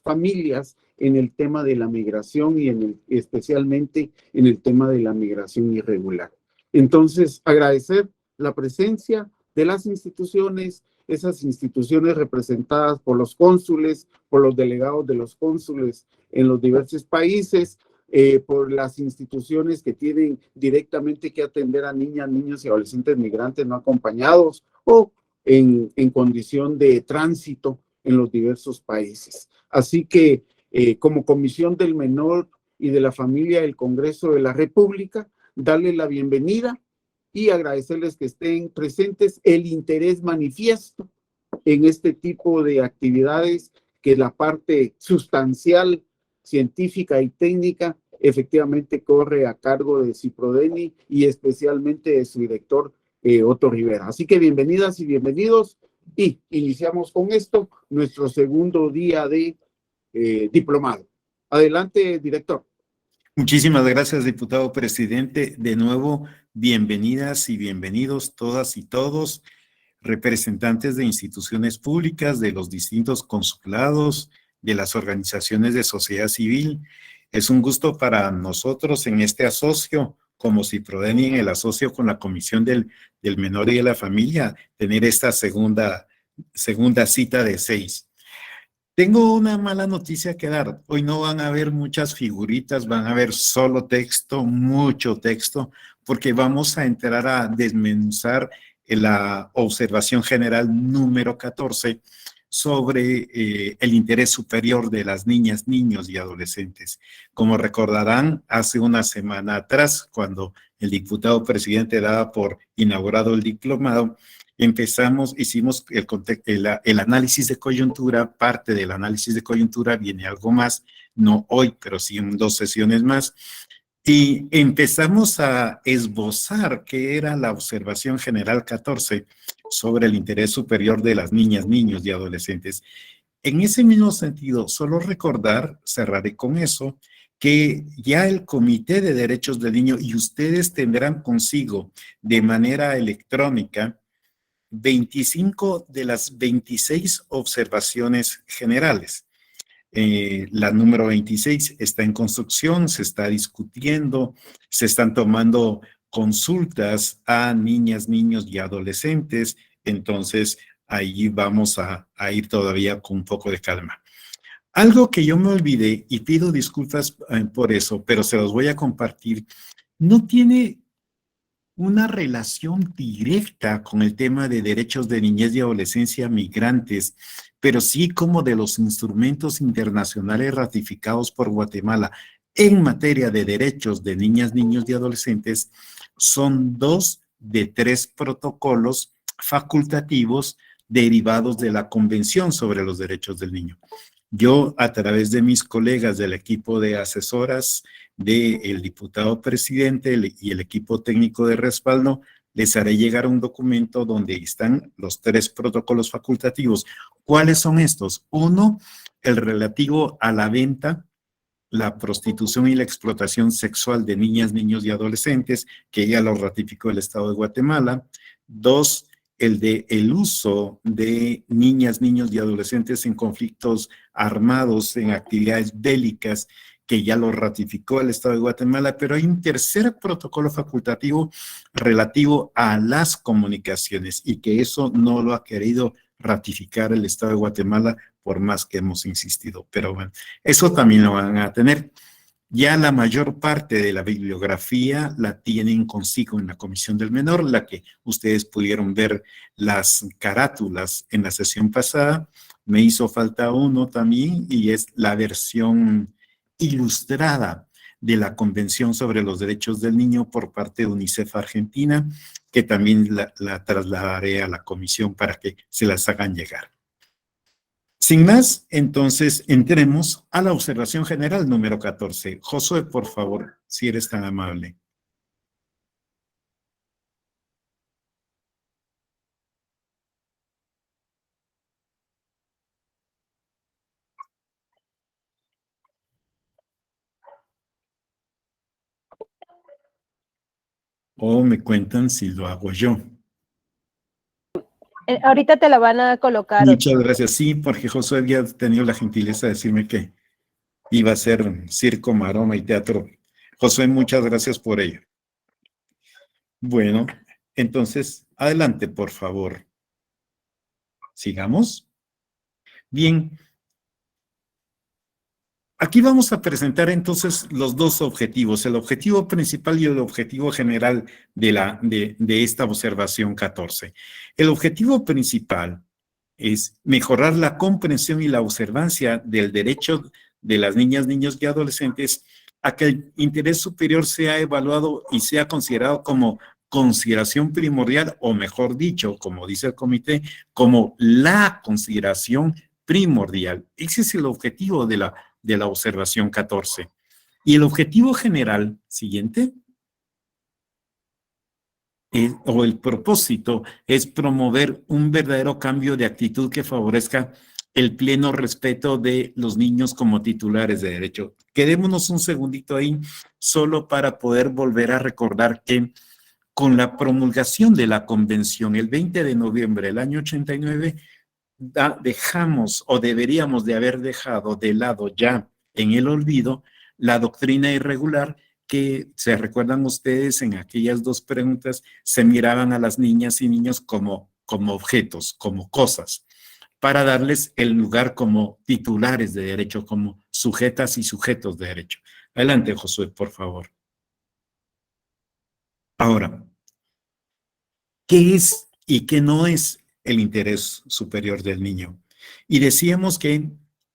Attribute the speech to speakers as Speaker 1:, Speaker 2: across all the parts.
Speaker 1: familias en el tema de la migración y especialmente en el tema de la migración irregular. Entonces, agradecer la presencia de las instituciones, esas instituciones representadas por los cónsules, por los delegados de los cónsules en los diversos países, por las instituciones que tienen directamente que atender a niñas, niños y adolescentes migrantes no acompañados o en condición de tránsito en los diversos países. Así que como Comisión del Menor y de la Familia del Congreso de la República, darle la bienvenida y agradecerles que estén presentes, el interés manifiesto en este tipo de actividades, que la parte sustancial, científica y técnica efectivamente corre a cargo de Ciprodeni y especialmente de su director Otto Rivera. Así que bienvenidas y bienvenidos, y iniciamos con esto nuestro segundo día de diplomado. Adelante, director.
Speaker 2: Muchísimas gracias, diputado presidente. De nuevo, bienvenidas y bienvenidos todas y todos, representantes de instituciones públicas, de los distintos consulados, de las organizaciones de sociedad civil. Es un gusto para nosotros en este asocio, como Ciprodeni en el asocio con la Comisión del Menor y de la Familia, tener esta segunda cita de 6. Tengo una mala noticia que dar. Hoy no van a haber muchas figuritas, van a haber solo texto, mucho texto, porque vamos a entrar a desmenuzar la observación general número 14 sobre el interés superior de las niñas, niños y adolescentes. Como recordarán, hace una semana atrás, cuando el diputado presidente daba por inaugurado el diplomado, hicimos el análisis de coyuntura. Parte del análisis de coyuntura viene algo más, no hoy, pero sí en 2 sesiones más, y empezamos a esbozar qué era la observación general 14 sobre el interés superior de las niñas, niños y adolescentes. En ese mismo sentido, solo recordar, cerraré con eso, que ya el Comité de Derechos del Niño y ustedes tendrán consigo de manera electrónica 25 de las 26 observaciones generales. La número 26 está en construcción, se está discutiendo, se están tomando consultas a niñas, niños y adolescentes. Entonces, ahí vamos a ir todavía con un poco de calma. Algo que yo me olvidé, y pido disculpas por eso, pero se los voy a compartir, no tiene una relación directa con el tema de derechos de niñez y adolescencia migrantes, pero sí como de los instrumentos internacionales ratificados por Guatemala en materia de derechos de niñas, niños y adolescentes. Son 2 de 3 protocolos facultativos derivados de la Convención sobre los Derechos del Niño. Yo, a través de mis colegas del equipo de asesoras del diputado presidente y el equipo técnico de respaldo, les haré llegar un documento donde están los 3 protocolos facultativos. ¿Cuáles son estos? Uno, el relativo a la venta, la prostitución y la explotación sexual de niñas, niños y adolescentes, que ya lo ratificó el Estado de Guatemala. 2, el de el uso de niñas, niños y adolescentes en conflictos armados, en actividades bélicas, que ya lo ratificó el Estado de Guatemala, pero hay un tercer protocolo facultativo relativo a las comunicaciones, y que eso no lo ha querido ratificar el Estado de Guatemala por más que hemos insistido. Pero bueno, eso también lo van a tener. Ya la mayor parte de la bibliografía la tienen consigo en la Comisión del Menor, la que ustedes pudieron ver las carátulas en la sesión pasada. Me hizo falta uno también, y es la versión ilustrada de la Convención sobre los Derechos del Niño por parte de UNICEF Argentina, que también la trasladaré a la comisión para que se las hagan llegar. Sin más, entonces entremos a la observación general número 14. Josué, por favor, si eres tan amable. O me cuentan si lo hago yo.
Speaker 3: Ahorita te la van a colocar.
Speaker 2: Muchas gracias. Sí, porque Josué había tenido la gentileza de decirme que iba a ser circo, maroma y teatro. Josué, muchas gracias por ello. Bueno, entonces, adelante, por favor. Sigamos. Bien. Aquí vamos a presentar entonces los dos objetivos, el objetivo principal y el objetivo general de esta observación 14. El objetivo principal es mejorar la comprensión y la observancia del derecho de las niñas, niños y adolescentes a que el interés superior sea evaluado y sea considerado como consideración primordial, o mejor dicho, como dice el comité, como la consideración primordial. Ese es el objetivo de la observación 14. Y el objetivo general, siguiente, o el propósito es promover un verdadero cambio de actitud que favorezca el pleno respeto de los niños como titulares de derecho. Quedémonos un segundito ahí solo para poder volver a recordar que con la promulgación de la convención el 20 de noviembre del año 89, dejamos o deberíamos de haber dejado de lado ya en el olvido la doctrina irregular que, se recuerdan ustedes, en aquellas dos preguntas se miraban a las niñas y niños como objetos, como cosas, para darles el lugar como titulares de derecho, como sujetas y sujetos de derecho. Adelante, Josué, por favor. Ahora, ¿qué es y qué no es el interés superior del niño? Y decíamos que,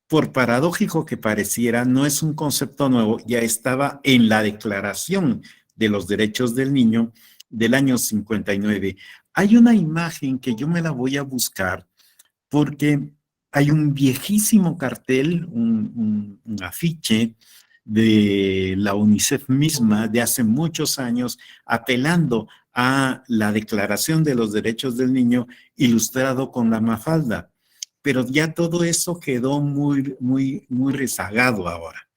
Speaker 2: por paradójico que pareciera, no es un concepto nuevo, ya estaba en la Declaración de los Derechos del Niño del año 59. Hay una imagen que yo me la voy a buscar porque hay un viejísimo cartel, un afiche de la UNICEF misma de hace muchos años, apelando a la Declaración de los Derechos del Niño, ilustrado con la Mafalda. Pero ya todo eso quedó muy rezagado ahora.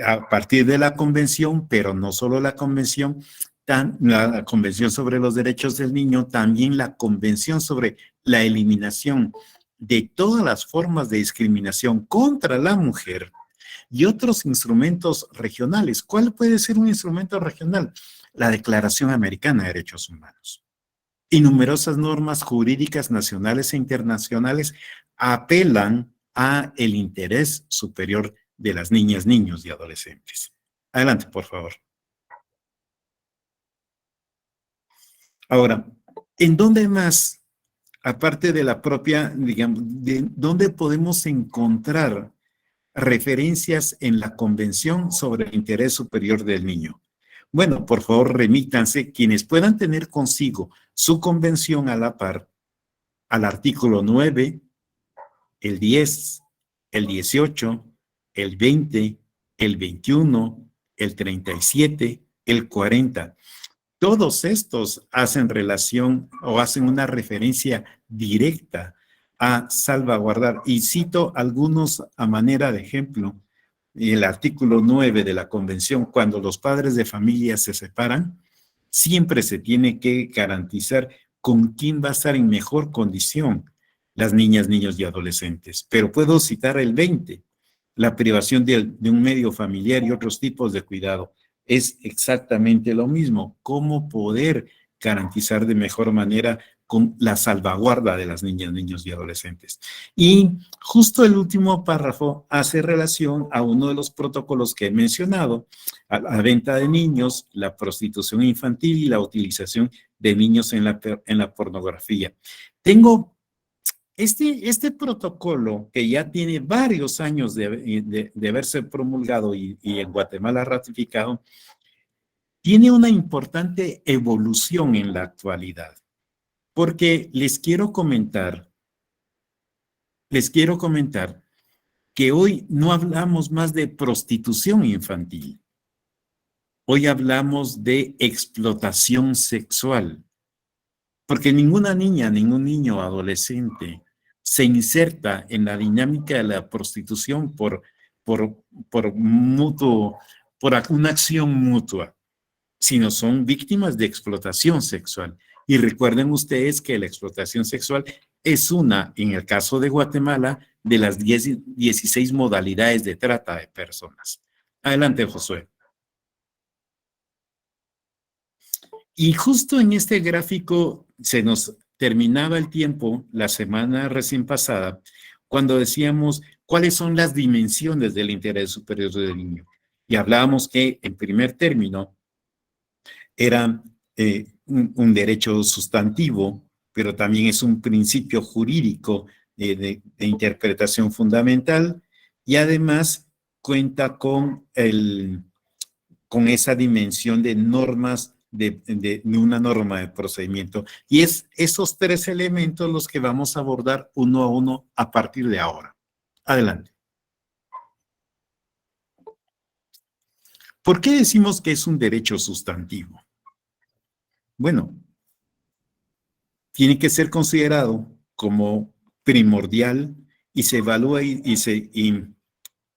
Speaker 2: A partir de la convención, pero no solo la convención, la Convención sobre los Derechos del Niño, también la Convención sobre la eliminación de todas las formas de discriminación contra la mujer y otros instrumentos regionales. ¿Cuál puede ser un instrumento regional? La Declaración Americana de Derechos Humanos. Y numerosas normas jurídicas nacionales e internacionales apelan a el interés superior de las niñas, niños y adolescentes. Adelante, por favor. Ahora, ¿en dónde más, aparte de la propia, digamos, de dónde podemos encontrar referencias en la Convención sobre el Interés Superior del Niño? Bueno, por favor, remítanse quienes puedan tener consigo su convención a la par al artículo 9, el 10, el 18, el 20, el 21, el 37, el 40. Todos estos hacen relación o hacen una referencia directa a salvaguardar. Y cito algunos a manera de ejemplo. El artículo 9 de la Convención, cuando los padres de familia se separan, siempre se tiene que garantizar con quién va a estar en mejor condición las niñas, niños y adolescentes. Pero puedo citar el 20, la privación de un medio familiar y otros tipos de cuidado. Es exactamente lo mismo, cómo poder garantizar de mejor manera con la salvaguarda de las niñas, niños y adolescentes. Y justo el último párrafo hace relación a uno de los protocolos que he mencionado, a la venta de niños, la prostitución infantil y la utilización de niños en la pornografía. Tengo este protocolo, que ya tiene varios años de haberse promulgado y en Guatemala ratificado, tiene una importante evolución en la actualidad, porque les quiero comentar que hoy no hablamos más de prostitución infantil, hoy hablamos de explotación sexual, porque ninguna niña, ningún niño adolescente se inserta en la dinámica de la prostitución por una acción mutua, sino son víctimas de explotación sexual. Y recuerden ustedes que la explotación sexual es una, en el caso de Guatemala, de las 16 modalidades de trata de personas. Adelante, Josué. Y justo en este gráfico se nos terminaba el tiempo la semana recién pasada cuando decíamos cuáles son las dimensiones del interés superior del niño. Y hablábamos que en primer término era un derecho sustantivo, pero también es un principio jurídico de interpretación fundamental y además cuenta con esa dimensión de normas, de una norma de procedimiento. Y es esos tres elementos los que vamos a abordar uno a uno a partir de ahora. Adelante. ¿Por qué decimos que es un derecho sustantivo? Bueno, tiene que ser considerado como primordial y se evalúa y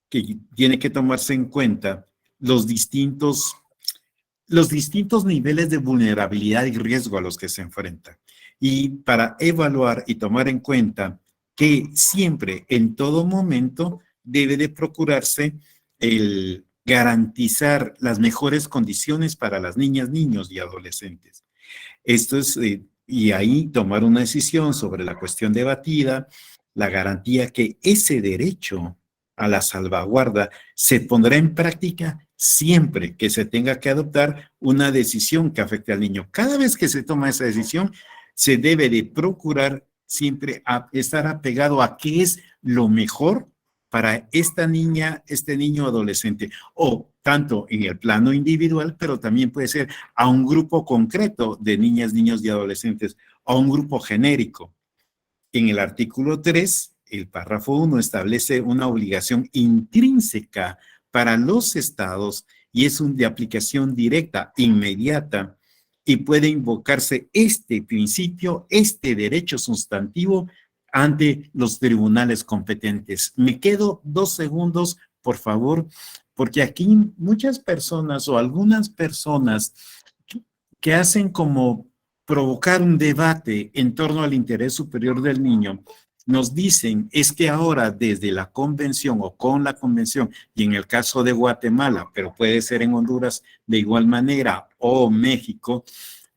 Speaker 2: que tiene que tomarse en cuenta los distintos niveles de vulnerabilidad y riesgo a los que se enfrenta. Y para evaluar y tomar en cuenta que siempre, en todo momento, debe de procurarse el garantizar las mejores condiciones para las niñas, niños y adolescentes. Esto es, y ahí tomar una decisión sobre la cuestión debatida, la garantía que ese derecho a la salvaguarda se pondrá en práctica siempre que se tenga que adoptar una decisión que afecte al niño. Cada vez que se toma esa decisión, se debe de procurar siempre estar apegado a qué es lo mejor para esta niña, este niño adolescente, o tanto en el plano individual, pero también puede ser a un grupo concreto de niñas, niños y adolescentes, a un grupo genérico. En el artículo 3, el párrafo 1 establece una obligación intrínseca para los estados y es de aplicación directa, inmediata, y puede invocarse este principio, este derecho sustantivo ante los tribunales competentes. Me quedo 2 segundos, por favor, porque aquí muchas personas o algunas personas que hacen como provocar un debate en torno al interés superior del niño, nos dicen es que ahora desde la convención o con la convención, y en el caso de Guatemala, pero puede ser en Honduras de igual manera, o México,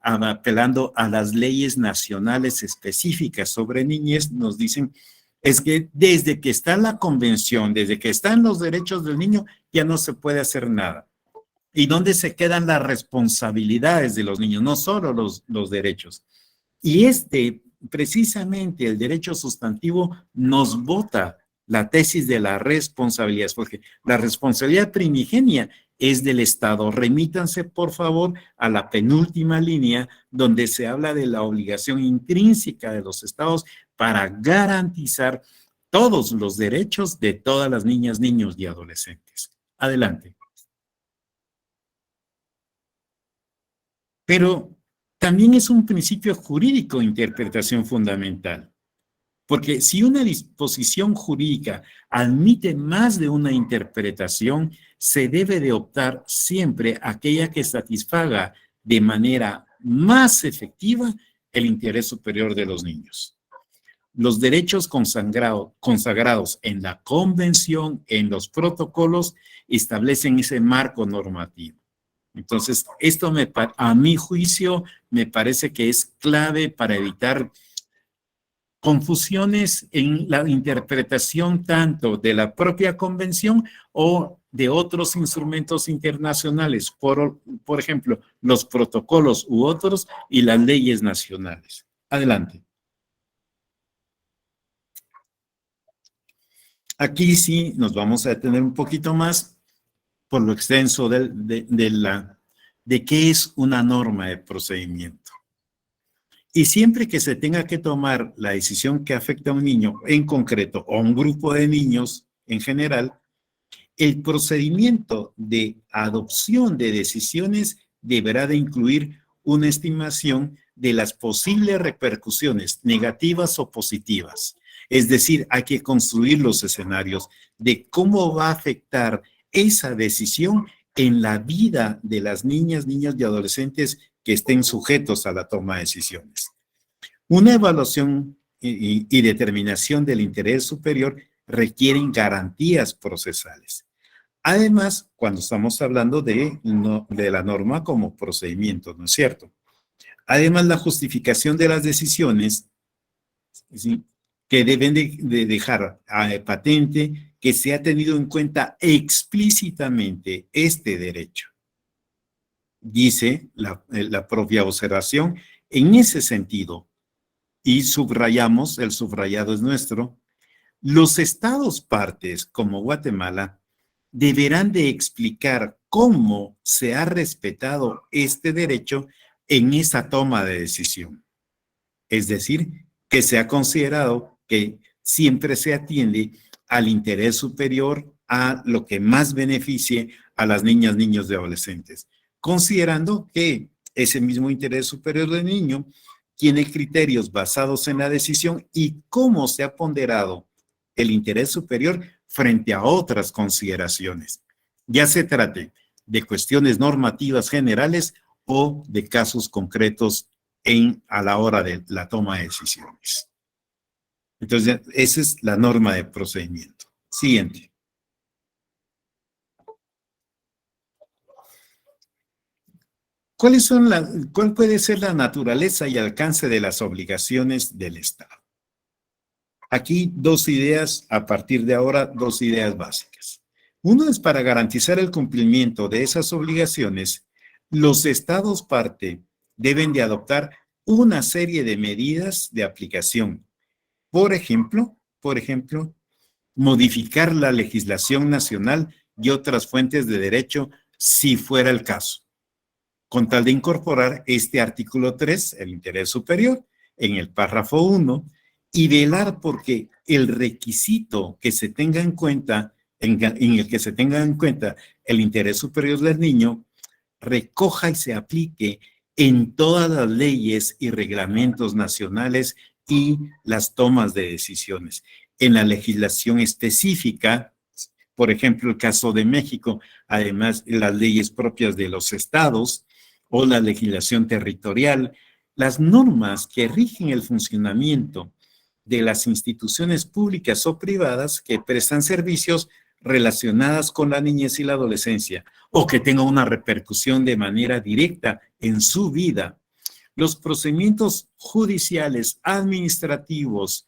Speaker 2: apelando a las leyes nacionales específicas sobre niñez, nos dicen es que desde que está la convención, desde que están los derechos del niño, ya no se puede hacer nada. ¿Y dónde se quedan las responsabilidades de los niños? No solo los derechos. Y precisamente el derecho sustantivo nos bota la tesis de la responsabilidad, porque la responsabilidad primigenia es del Estado. Remítanse, por favor, a la penúltima línea donde se habla de la obligación intrínseca de los Estados para garantizar todos los derechos de todas las niñas, niños y adolescentes. Adelante. Pero también es un principio jurídico de interpretación fundamental, porque si una disposición jurídica admite más de una interpretación, se debe de optar siempre aquella que satisfaga de manera más efectiva el interés superior de los niños. Los derechos consagrados en la convención, en los protocolos, establecen ese marco normativo. Entonces, esto a mi juicio me parece que es clave para evitar confusiones en la interpretación tanto de la propia convención o de otros instrumentos internacionales, por ejemplo, los protocolos u otros y las leyes nacionales. Adelante. Aquí sí nos vamos a detener un poquito más por lo extenso de qué es una norma de procedimiento. Y siempre que se tenga que tomar la decisión que afecta a un niño en concreto o a un grupo de niños en general, el procedimiento de adopción de decisiones deberá de incluir una estimación de las posibles repercusiones negativas o positivas. Es decir, hay que construir los escenarios de cómo va a afectar esa decisión en la vida de las niñas, niños y adolescentes que estén sujetos a la toma de decisiones. Una evaluación y determinación del interés superior requieren garantías procesales. Además, cuando estamos hablando de la norma como procedimiento, ¿no es cierto? Además, la justificación de las decisiones, ¿sí?, que deben de dejar patente que se ha tenido en cuenta explícitamente este derecho. Dice la propia observación en ese sentido, y subrayamos, el subrayado es nuestro, los estados partes, como Guatemala, deberán de explicar cómo se ha respetado este derecho en esa toma de decisión. Es decir, que se ha considerado que siempre se atiende al interés superior, a lo que más beneficie a las niñas, niños y adolescentes, considerando que ese mismo interés superior del niño tiene criterios basados en la decisión y cómo se ha ponderado el interés superior frente a otras consideraciones, ya se trate de cuestiones normativas generales o de casos concretos a la hora de la toma de decisiones. Entonces, esa es la norma de procedimiento. Siguiente. ¿Cuál puede ser la naturaleza y alcance de las obligaciones del Estado? Aquí dos ideas, a partir de ahora, dos ideas básicas. Uno es para garantizar el cumplimiento de esas obligaciones, los estados parte deben de adoptar una serie de medidas de aplicación. Por ejemplo, modificar la legislación nacional y otras fuentes de derecho si fuera el caso, con tal de incorporar este artículo 3, el interés superior, en el párrafo 1, y velar porque el requisito que se tenga en cuenta, en el que se tenga en cuenta el interés superior del niño, recoja y se aplique en todas las leyes y reglamentos nacionales y las tomas de decisiones. En la legislación específica, por ejemplo, el caso de México, además las leyes propias de los estados o la legislación territorial, las normas que rigen el funcionamiento de las instituciones públicas o privadas que prestan servicios relacionadas con la niñez y la adolescencia o que tengan una repercusión de manera directa en su vida. Los procedimientos judiciales, administrativos,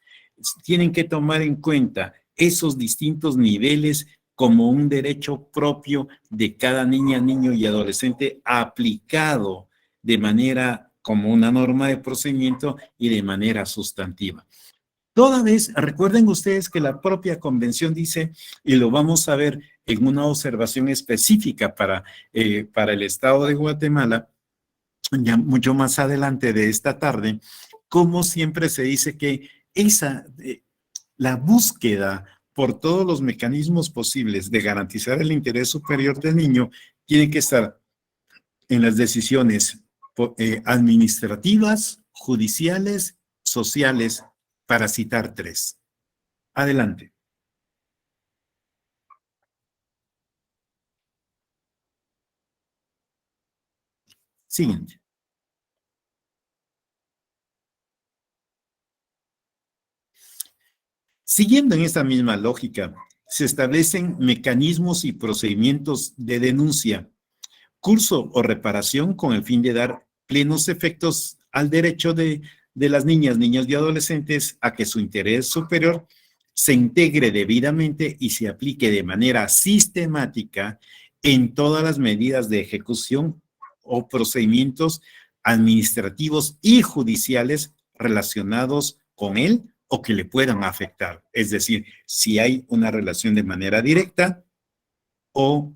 Speaker 2: tienen que tomar en cuenta esos distintos niveles como un derecho propio de cada niña, niño y adolescente aplicado de manera como una norma de procedimiento y de manera sustantiva. Toda vez, recuerden ustedes que la propia convención dice, y lo vamos a ver en una observación específica para el Estado de Guatemala, ya mucho más adelante de esta tarde, como siempre se dice que la búsqueda por todos los mecanismos posibles de garantizar el interés superior del niño tiene que estar en las decisiones administrativas, judiciales, sociales, para citar 3. Adelante. Siguiente. Siguiendo en esta misma lógica, se establecen mecanismos y procedimientos de denuncia, curso o reparación con el fin de dar plenos efectos al derecho de las niñas, niños y adolescentes a que su interés superior se integre debidamente y se aplique de manera sistemática en todas las medidas de ejecución o procedimientos administrativos y judiciales relacionados con él o que le puedan afectar. Es decir, si hay una relación de manera directa o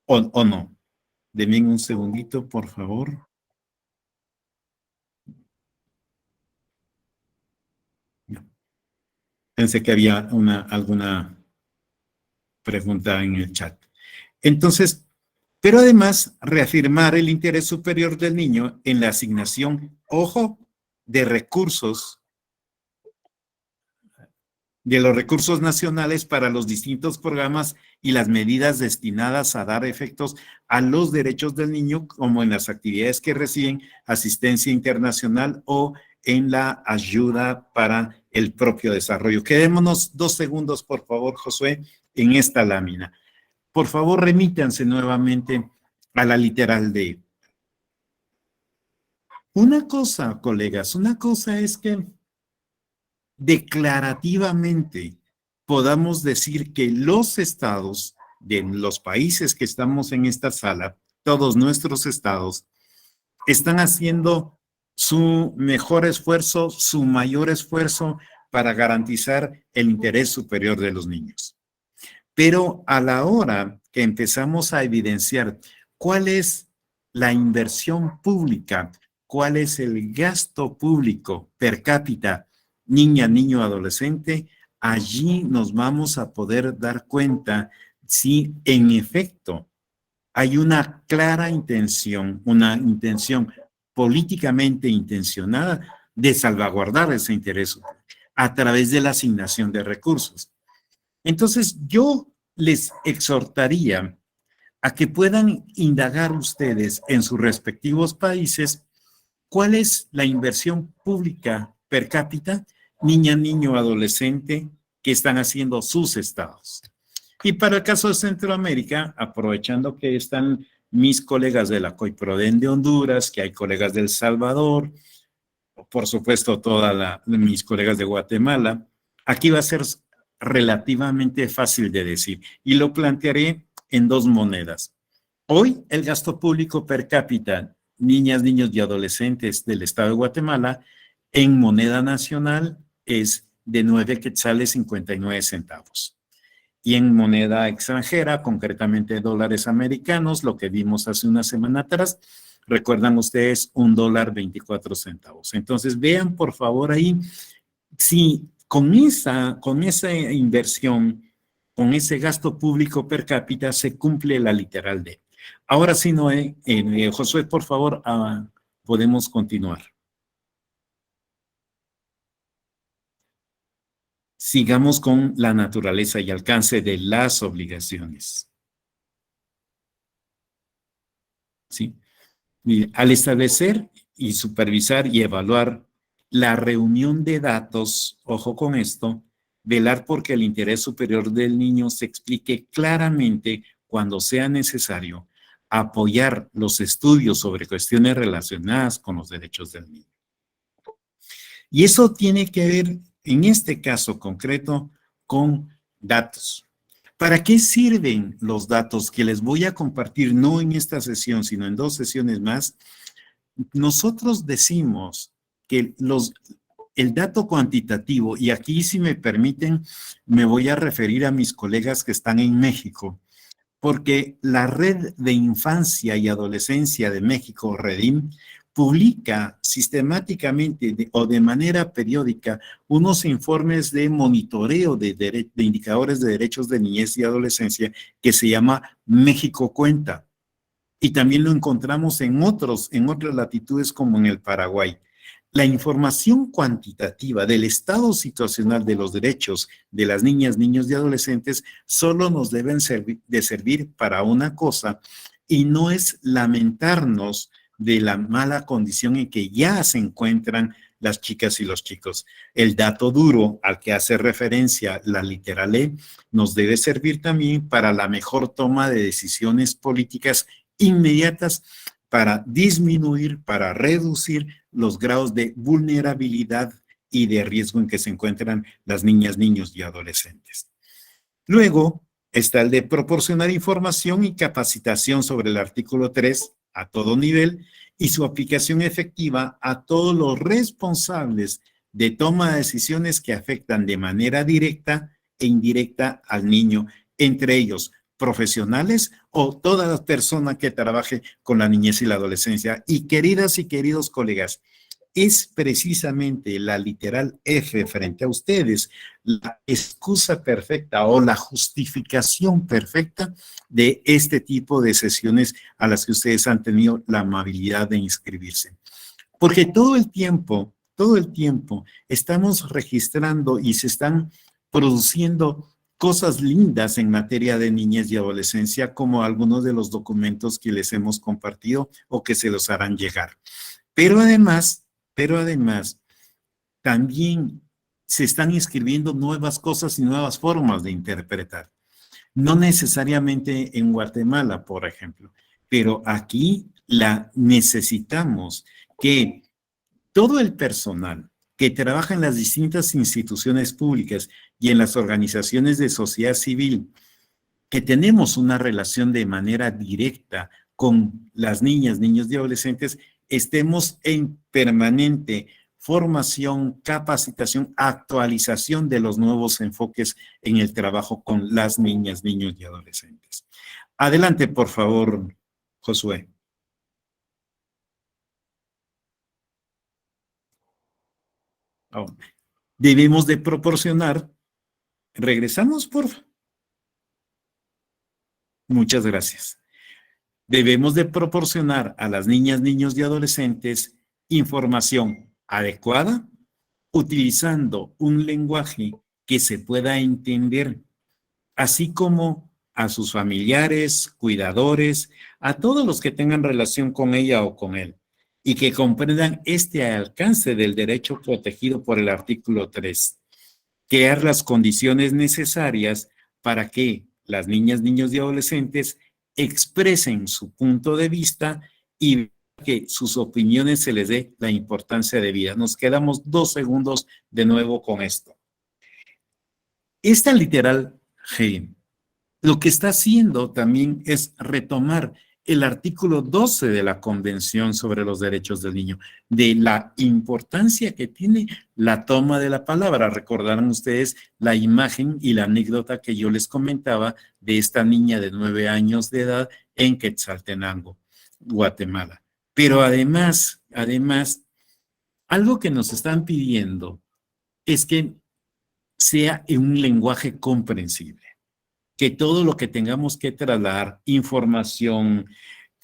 Speaker 2: no. Denme un segundito, por favor. No. Pensé que había alguna pregunta en el chat. Entonces, pero además reafirmar el interés superior del niño en la asignación, ojo, de recursos de los recursos nacionales para los distintos programas y las medidas destinadas a dar efectos a los derechos del niño, como en las actividades que reciben asistencia internacional o en la ayuda para el propio desarrollo. Quedémonos 2 segundos, por favor, Josué, en esta lámina. Por favor, remítanse nuevamente a la literal D. Una cosa, colegas, una cosa es que declarativamente podamos decir que los estados de los países que estamos en esta sala, todos nuestros estados, están haciendo su mejor esfuerzo, su mayor esfuerzo para garantizar el interés superior de los niños. Pero a la hora que empezamos a evidenciar cuál es la inversión pública, cuál es el gasto público per cápita, niña, niño, adolescente, allí nos vamos a poder dar cuenta si en efecto hay una clara intención, una intención políticamente intencionada de salvaguardar ese interés a través de la asignación de recursos. Entonces, yo les exhortaría a que puedan indagar ustedes en sus respectivos países cuál es la inversión pública per cápita, niña, niño, adolescente, que están haciendo sus estados. Y para el caso de Centroamérica, aprovechando que están mis colegas de la COIPRODEN de Honduras, que hay colegas de El Salvador, por supuesto mis colegas de Guatemala, aquí va a ser relativamente fácil de decir y lo plantearé en 2 monedas. Hoy el gasto público per cápita, niñas, niños y adolescentes del estado de Guatemala, en moneda nacional es de 9 quetzales 59 centavos. Y en moneda extranjera, concretamente dólares americanos, lo que vimos hace una semana atrás, recuerdan ustedes $1.24. Entonces vean por favor ahí si con esa inversión, con ese gasto público per cápita se cumple la literal D. Ahora sí, Noé, Josué, por favor, podemos continuar. Sigamos con la naturaleza y alcance de las obligaciones. ¿Sí? Al establecer y supervisar y evaluar la reunión de datos, ojo con esto, velar porque el interés superior del niño se explique claramente cuando sea necesario, apoyar los estudios sobre cuestiones relacionadas con los derechos del niño. Y eso tiene que ver, en este caso concreto, con datos. ¿Para qué sirven los datos que les voy a compartir, no en esta sesión, sino en 2 sesiones más? Nosotros decimos que el dato cuantitativo, y aquí si me permiten, me voy a referir a mis colegas que están en México, porque la Red de Infancia y Adolescencia de México, REDIM, publica sistemáticamente o de manera periódica unos informes de monitoreo de indicadores de derechos de niñez y adolescencia que se llama México Cuenta. Y también lo encontramos en otras latitudes como en el Paraguay. La información cuantitativa del estado situacional de los derechos de las niñas, niños y adolescentes solo nos deben servir para una cosa, y no es lamentarnos de la mala condición en que ya se encuentran las chicas y los chicos. El dato duro al que hace referencia la literal E nos debe servir también para la mejor toma de decisiones políticas inmediatas para disminuir, para reducir los grados de vulnerabilidad y de riesgo en que se encuentran las niñas, niños y adolescentes. Luego está el de proporcionar información y capacitación sobre el artículo 3 a todo nivel y su aplicación efectiva a todos los responsables de toma de decisiones que afectan de manera directa e indirecta al niño, entre ellos profesionales o toda la persona que trabaje con la niñez y la adolescencia. Y queridas y queridos colegas, es precisamente la literal F frente a ustedes la excusa perfecta o la justificación perfecta de este tipo de sesiones a las que ustedes han tenido la amabilidad de inscribirse. Porque todo el tiempo estamos registrando y se están produciendo cosas lindas en materia de niñez y adolescencia, como algunos de los documentos que les hemos compartido o que se los harán llegar. Pero además, también se están inscribiendo nuevas cosas y nuevas formas de interpretar. No necesariamente en Guatemala, por ejemplo, pero aquí la necesitamos que todo el personal que trabaja en las distintas instituciones públicas y en las organizaciones de sociedad civil, que tenemos una relación de manera directa con las niñas, niños y adolescentes, estemos en permanente formación, capacitación, actualización de los nuevos enfoques en el trabajo con las niñas, niños y adolescentes. Adelante, por favor, Josué. Oh. Debemos de proporcionar. Regresamos, por favor. Muchas gracias. Debemos de proporcionar a las niñas, niños y adolescentes información adecuada, utilizando un lenguaje que se pueda entender, así como a sus familiares, cuidadores, a todos los que tengan relación con ella o con él, y que comprendan este alcance del derecho protegido por el artículo 3, crear las condiciones necesarias para que las niñas, niños y adolescentes expresen su punto de vista y que sus opiniones se les dé la importancia debida. Nos quedamos 2 segundos de nuevo con esto. Esta literal G lo que está haciendo también es retomar el artículo 12 de la Convención sobre los Derechos del Niño, de la importancia que tiene la toma de la palabra. Recordarán ustedes la imagen y la anécdota que yo les comentaba de esta niña de 9 años de edad en Quetzaltenango, Guatemala. Pero además, algo que nos están pidiendo es que sea en un lenguaje comprensible, que todo lo que tengamos que trasladar, información,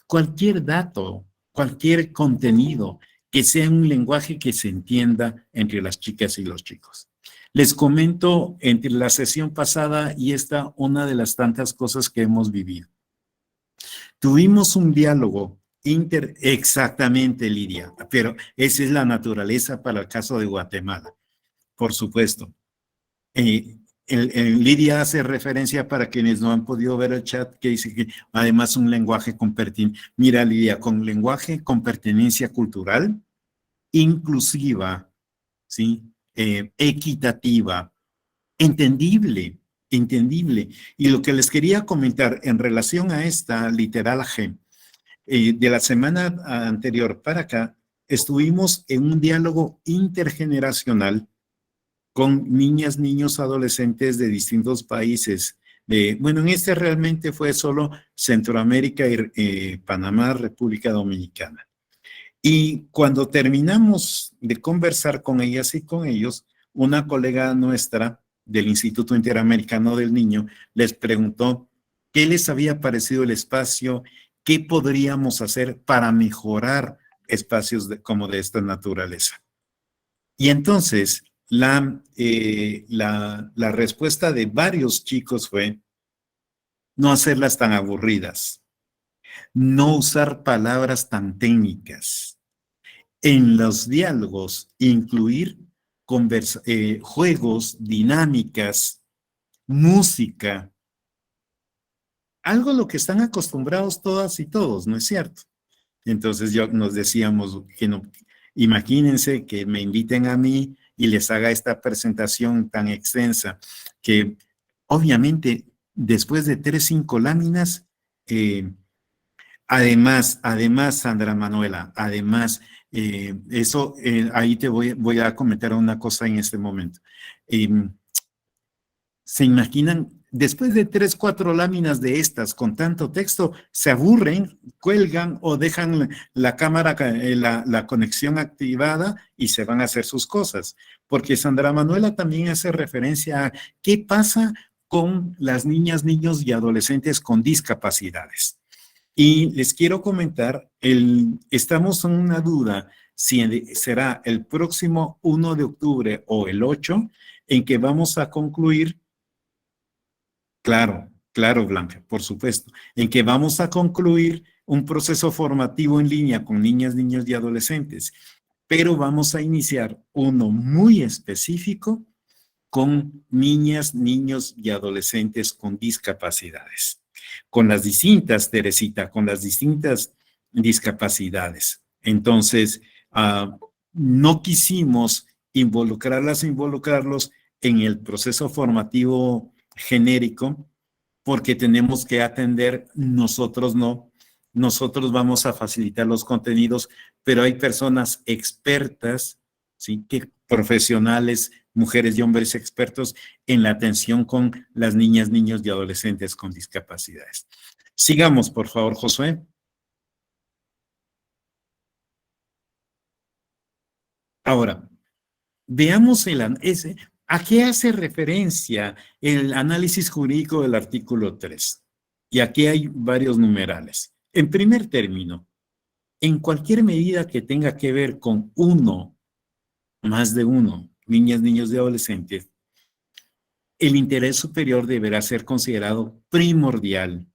Speaker 2: cualquier dato, cualquier contenido, que sea un lenguaje que se entienda entre las chicas y los chicos. Les comento entre la sesión pasada y esta, una de las tantas cosas que hemos vivido. Tuvimos un diálogo exactamente, Lidia, pero esa es la naturaleza para el caso de Guatemala, por supuesto. Lidia hace referencia para quienes no han podido ver el chat, que dice que además un lenguaje con pertinencia. Mira, Lidia, con lenguaje con pertinencia cultural, inclusiva, ¿sí? Equitativa, entendible. Y lo que les quería comentar en relación a esta literal G, de la semana anterior para acá, estuvimos en un diálogo intergeneracional con niñas, niños, adolescentes de distintos países. Bueno, en este realmente fue solo Centroamérica y Panamá, República Dominicana. Y cuando terminamos de conversar con ellas y con ellos, una colega nuestra del Instituto Interamericano del Niño les preguntó qué les había parecido el espacio, qué podríamos hacer para mejorar espacios como de esta naturaleza. Y entonces la respuesta de varios chicos fue no hacerlas tan aburridas, no usar palabras tan técnicas. En los diálogos, incluir juegos, dinámicas, música, algo a lo que están acostumbrados todas y todos, ¿no es cierto? Entonces nos decíamos que no, imagínense que me inviten a mí y les haga esta presentación tan extensa, que obviamente después de 3, 5 láminas, además, Sandra Manuela, además, ahí te voy a comentar una cosa en este momento. ¿Se imaginan? Después de 3, 4 láminas de estas con tanto texto, se aburren, cuelgan o dejan la cámara, la conexión activada y se van a hacer sus cosas. Porque Sandra Manuela también hace referencia a qué pasa con las niñas, niños y adolescentes con discapacidades. Y les quiero comentar, estamos en una duda si será el próximo 1 de octubre o el 8, en que vamos a concluir, claro, Blanca, por supuesto, en que vamos a concluir un proceso formativo en línea con niñas, niños y adolescentes, pero vamos a iniciar uno muy específico con niñas, niños y adolescentes con discapacidades. Con las distintas, Teresita, con las distintas discapacidades. Entonces, no quisimos involucrarlos en el proceso formativo genérico porque tenemos que atender, nosotros no. Nosotros vamos a facilitar los contenidos, pero hay personas expertas, ¿sí? Profesionales, mujeres y hombres expertos en la atención con las niñas, niños y adolescentes con discapacidades. Sigamos, por favor, Josué. Ahora, veamos ¿a qué hace referencia el análisis jurídico del artículo 3? Y aquí hay varios numerales. En primer término, en cualquier medida que tenga que ver con uno, más de uno, niñas, niños y adolescentes, el interés superior deberá ser considerado primordial,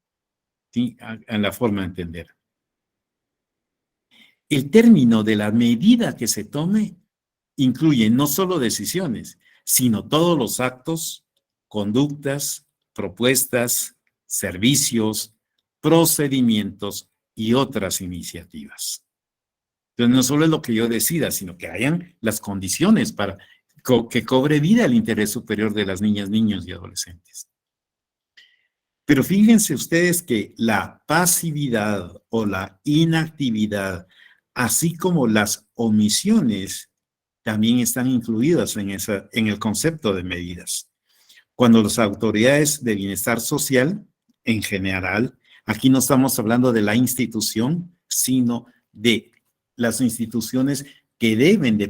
Speaker 2: ¿sí? En la forma de entender. El término de la medida que se tome incluye no solo decisiones, sino todos los actos, conductas, propuestas, servicios, procedimientos y otras iniciativas. Entonces, no solo es lo que yo decida, sino que hayan las condiciones para que cobre vida el interés superior de las niñas, niños y adolescentes. Pero fíjense ustedes que la pasividad o la inactividad, así como las omisiones, también están incluidas en el concepto de medidas. Cuando las autoridades de bienestar social, en general, aquí no estamos hablando de la institución, sino de las instituciones que deben de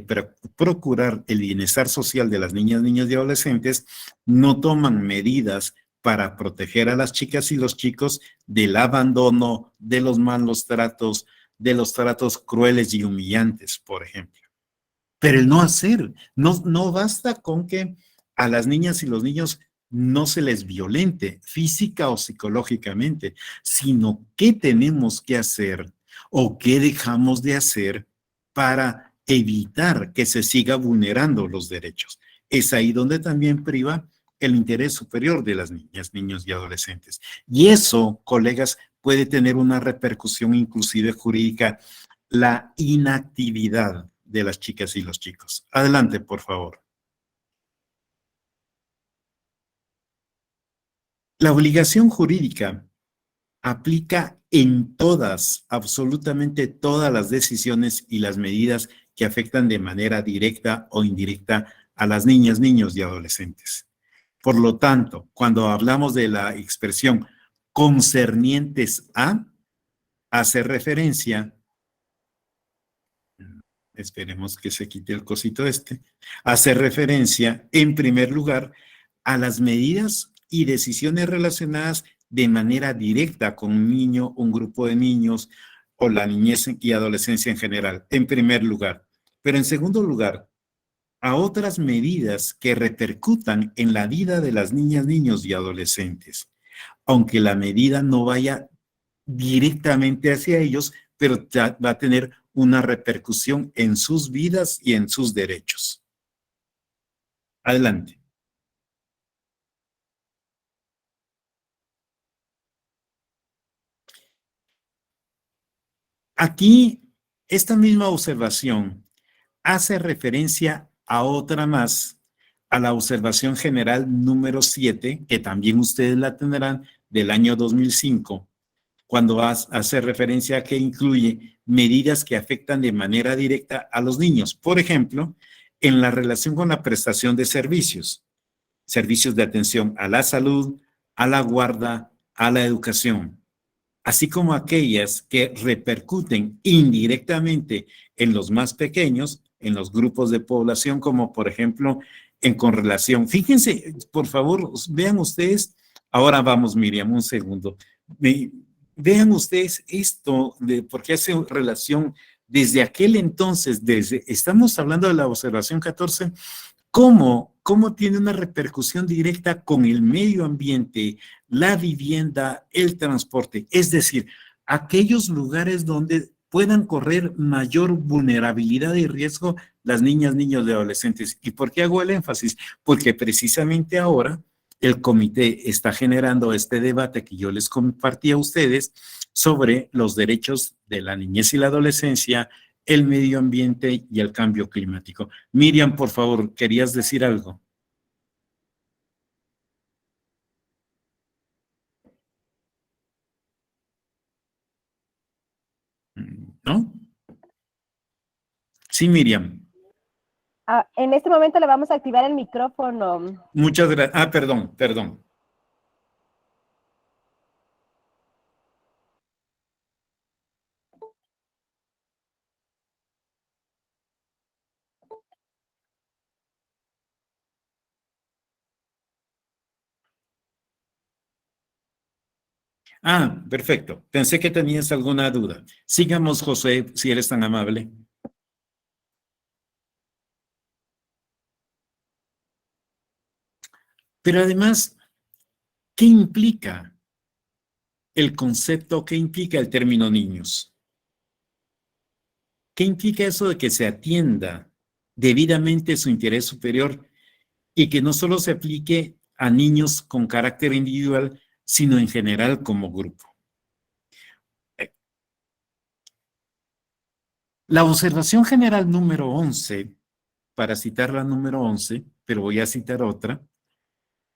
Speaker 2: procurar el bienestar social de las niñas, niños y adolescentes, no toman medidas para proteger a las chicas y los chicos del abandono, de los malos tratos, de los tratos crueles y humillantes, por ejemplo. Pero el no hacer, no basta con que a las niñas y los niños no se les violente física o psicológicamente, sino qué tenemos que hacer o qué dejamos de hacer para evitar que se siga vulnerando los derechos. Es ahí donde también priva el interés superior de las niñas, niños y adolescentes. Y eso, colegas, puede tener una repercusión inclusive jurídica, la inactividad de las chicas y los chicos. Adelante, por favor. La obligación jurídica aplica en todas, absolutamente todas las decisiones y las medidas que afectan de manera directa o indirecta a las niñas, niños y adolescentes. Por lo tanto, cuando hablamos de la expresión concernientes a, hace referencia, esperemos que se quite el cosito hace referencia, en primer lugar, a las medidas y decisiones relacionadas de manera directa con un niño, un grupo de niños o la niñez y adolescencia en general, en primer lugar. Pero en segundo lugar, a otras medidas que repercutan en la vida de las niñas, niños y adolescentes, aunque la medida no vaya directamente hacia ellos, pero va a tener una repercusión en sus vidas y en sus derechos. Adelante. Aquí, esta misma observación hace referencia a otra más, a la observación general número 7, que también ustedes la tendrán del año 2005, cuando hace referencia a que incluye medidas que afectan de manera directa a los niños. Por ejemplo, en la relación con la prestación de servicios de atención a la salud, a la guarda, a la educación, así como aquellas que repercuten indirectamente en los más pequeños, en los grupos de población, como por ejemplo con relación. Fíjense, por favor, vean ustedes, ahora vamos, Miriam, un segundo. Vean ustedes esto, porque hace relación desde aquel entonces, estamos hablando de la observación 14, cómo tiene una repercusión directa con el medio ambiente, la vivienda, el transporte, es decir, aquellos lugares donde puedan correr mayor vulnerabilidad y riesgo las niñas, niños y adolescentes. ¿Y por qué hago el énfasis? Porque precisamente ahora el comité está generando este debate que yo les compartí a ustedes sobre los derechos de la niñez y la adolescencia, el medio ambiente y el cambio climático. Miriam, por favor, ¿querías decir algo? ¿No? Sí, Miriam.
Speaker 3: En este momento le vamos a activar el micrófono.
Speaker 2: Muchas gracias. Ah, perdón. Ah, perfecto. Pensé que tenías alguna duda. Sigamos, José, si eres tan amable. Pero además, ¿qué implica el concepto, qué implica el término niños? ¿Qué implica eso de que se atienda debidamente su interés superior y que no solo se aplique a niños con carácter individual, sino en general como grupo? La observación general número 11, para citar la número 11, pero voy a citar otra,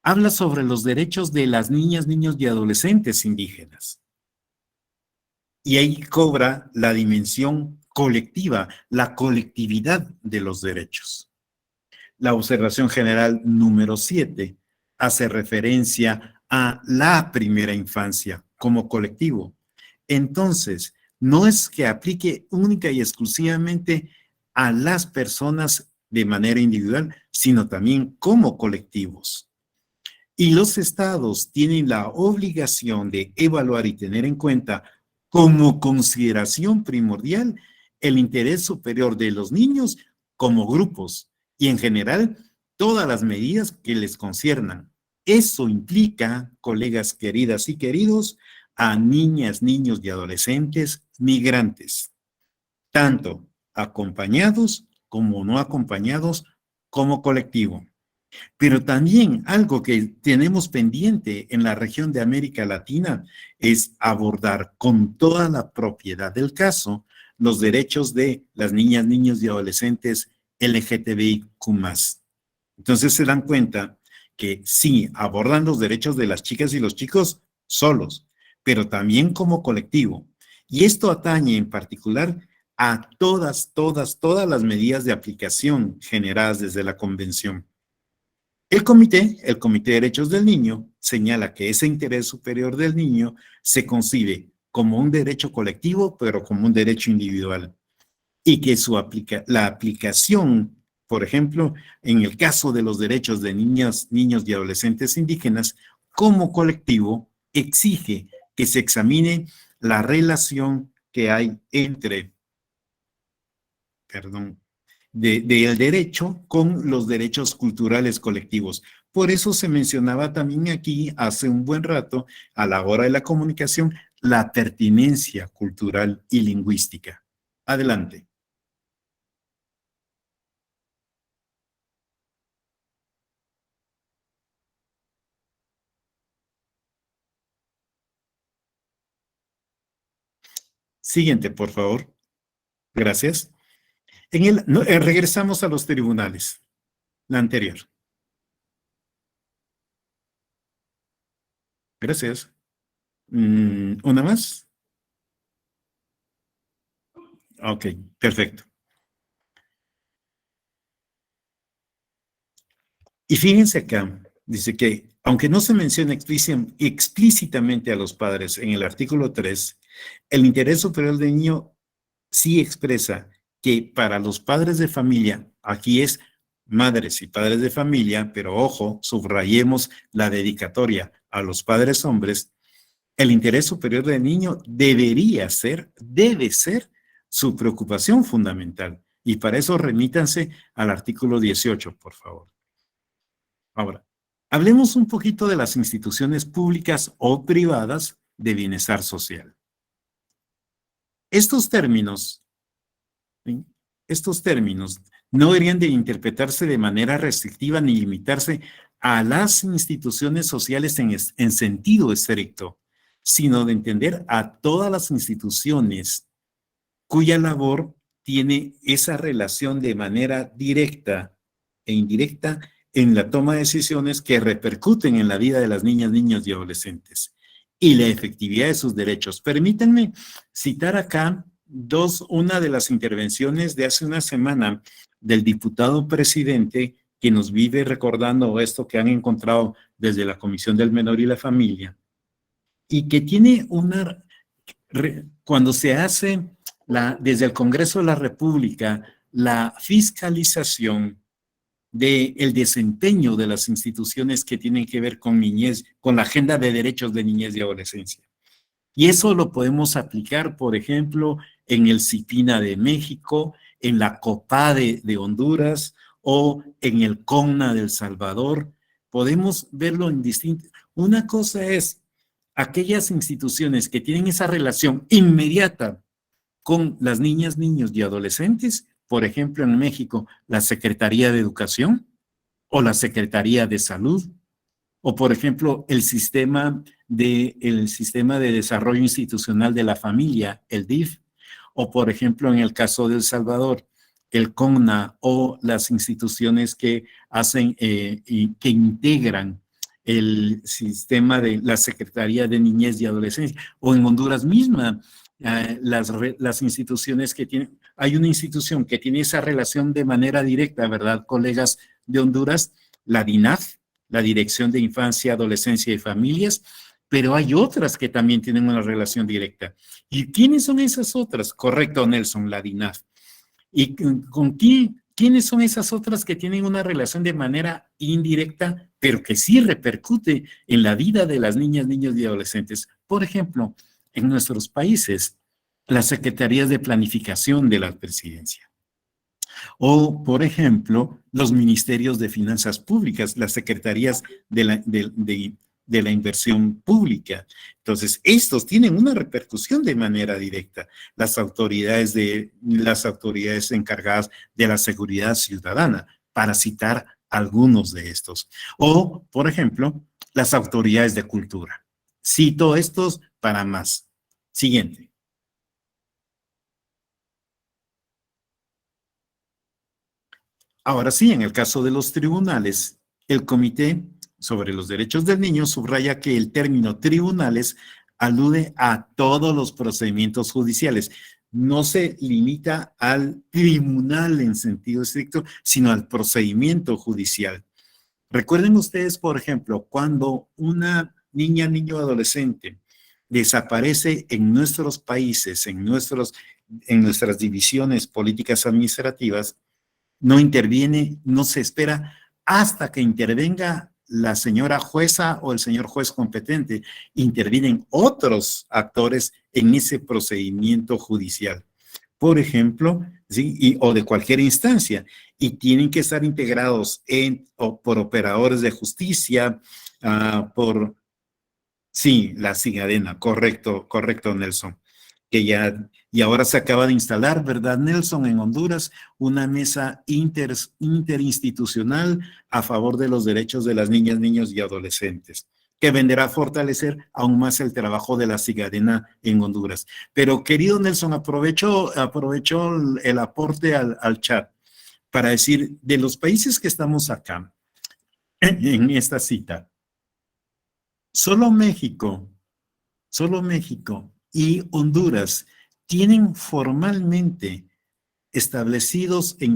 Speaker 2: habla sobre los derechos de las niñas, niños y adolescentes indígenas. Y ahí cobra la dimensión colectiva, la colectividad de los derechos. La observación general número 7 hace referencia a la primera infancia como colectivo. Entonces, no es que aplique única y exclusivamente a las personas de manera individual, sino también como colectivos. Y los estados tienen la obligación de evaluar y tener en cuenta como consideración primordial el interés superior de los niños como grupos y en general todas las medidas que les conciernan. Eso implica, colegas queridas y queridos, a niñas, niños y adolescentes migrantes, tanto acompañados como no acompañados como colectivo. Pero también algo que tenemos pendiente en la región de América Latina es abordar con toda la propiedad del caso los derechos de las niñas, niños y adolescentes LGTBIQ+. Entonces se dan cuenta que sí, abordan los derechos de las chicas y los chicos solos, pero también como colectivo. Y esto atañe en particular a todas las medidas de aplicación generadas desde la Convención. El Comité de Derechos del Niño, señala que ese interés superior del niño se concibe como un derecho colectivo, pero como un derecho individual. Y que la aplicación, por ejemplo, en el caso de los derechos de niñas, niños y adolescentes indígenas, como colectivo, exige que se examine la relación que hay entre, del derecho con los derechos culturales colectivos. Por eso se mencionaba también aquí hace un buen rato, a la hora de la comunicación, la pertinencia cultural y lingüística. Adelante. Siguiente, por favor. Gracias. Regresamos a los tribunales. La anterior. Gracias. ¿Una más? Ok, perfecto. Y fíjense acá, dice que aunque no se menciona explícitamente a los padres en el artículo 3, el interés superior del niño sí expresa que para los padres de familia, aquí es madres y padres de familia, pero ojo, subrayemos la dedicatoria a los padres hombres, el interés superior del niño debe ser su preocupación fundamental. Y para eso remítanse al artículo 18, por favor. Ahora, hablemos un poquito de las instituciones públicas o privadas de bienestar social. Estos términos, ¿sí? Estos términos no deberían de interpretarse de manera restrictiva ni limitarse a las instituciones sociales en sentido estricto, sino de entender a todas las instituciones cuya labor tiene esa relación de manera directa e indirecta en la toma de decisiones que repercuten en la vida de las niñas, niños y adolescentes y la efectividad de sus derechos. Permítanme citar acá una de las intervenciones de hace una semana del diputado presidente que nos vive recordando esto que han encontrado desde la Comisión del Menor y la Familia y que tiene cuando se hace desde el Congreso de la República la fiscalización del desempeño de las instituciones que tienen que ver con niñez, con la agenda de derechos de niñez y adolescencia. Y eso lo podemos aplicar, por ejemplo, en el CIPINA de México, en la COPADE de Honduras o en el CONNA de El Salvador. Podemos verlo en distintos. Una cosa es aquellas instituciones que tienen esa relación inmediata con las niñas, niños y adolescentes, por ejemplo, en México, la Secretaría de Educación o la Secretaría de Salud, o por ejemplo, el sistema de desarrollo institucional de la familia, el DIF, o por ejemplo, en el caso de El Salvador, el CONNA o las instituciones que hacen y que integran el sistema de la Secretaría de Niñez y Adolescencia, o en Honduras misma, las instituciones que tienen, hay una institución que tiene esa relación de manera directa, ¿verdad, colegas de Honduras? La DINAF, la Dirección de Infancia, Adolescencia y Familias, pero hay otras que también tienen una relación directa. ¿Y quiénes son esas otras? Correcto, Nelson, la DINAF. ¿Y con quiénes son esas otras que tienen una relación de manera indirecta, pero que sí repercute en la vida de las niñas, niños y adolescentes? Por ejemplo, en nuestros países, las secretarías de planificación de la presidencia. O, por ejemplo, los ministerios de finanzas públicas, las secretarías de la inversión pública. Entonces, estos tienen una repercusión de manera directa. Las autoridades encargadas de la seguridad ciudadana, para citar algunos de estos. O, por ejemplo, las autoridades de cultura. Cito estos para más. Siguiente. Ahora sí, en el caso de los tribunales, el Comité sobre los Derechos del Niño subraya que el término tribunales alude a todos los procedimientos judiciales. No se limita al tribunal en sentido estricto, sino al procedimiento judicial. Recuerden ustedes, por ejemplo, cuando una niña, niño, adolescente desaparece en nuestros países, en nuestras divisiones políticas administrativas, no interviene, no se espera hasta que intervenga la señora jueza o el señor juez competente. Intervienen otros actores en ese procedimiento judicial, por ejemplo, ¿sí? O de cualquier instancia, y tienen que estar integrados por operadores de justicia, sí, la Cigadena, correcto, Nelson. Y ahora se acaba de instalar, ¿verdad, Nelson? En Honduras, una mesa interinstitucional a favor de los derechos de las niñas, niños y adolescentes, que vendrá a fortalecer aún más el trabajo de la Cigadena en Honduras. Pero, querido Nelson, aprovecho el aporte al chat para decir, de los países que estamos acá, en esta cita, solo México y Honduras tienen formalmente establecidos e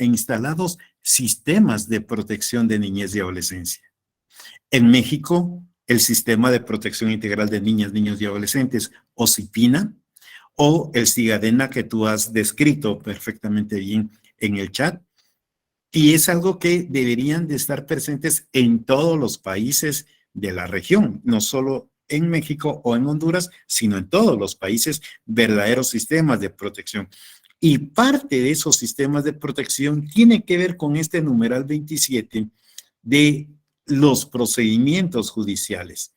Speaker 2: instalados sistemas de protección de niñez y adolescencia. En México, el Sistema de Protección Integral de Niñas, Niños y Adolescentes, o CIPINA, o el Cigadena que tú has descrito perfectamente bien en el chat, y es algo que deberían de estar presentes en todos los países de la región, no solo en México o en Honduras, sino en todos los países, verdaderos sistemas de protección. Y parte de esos sistemas de protección tiene que ver con este numeral 27 de los procedimientos judiciales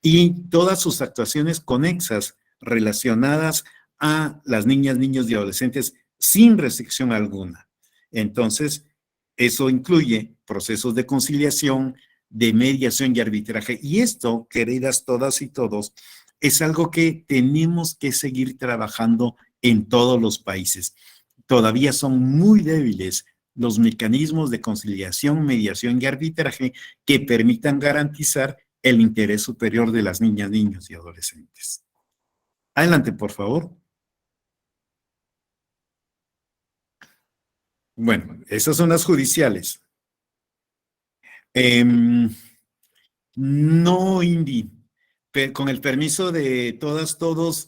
Speaker 2: y todas sus actuaciones conexas relacionadas a las niñas, niños y adolescentes sin restricción alguna. Entonces, eso incluye procesos de conciliación, de mediación y arbitraje. Y esto, queridas todas y todos, es algo que tenemos que seguir trabajando en todos los países. Todavía son muy débiles los mecanismos de conciliación, mediación y arbitraje que permitan garantizar el interés superior de las niñas, niños y adolescentes. Adelante, por favor. Bueno, esas son las judiciales. No, Indy, con el permiso de todas, todos,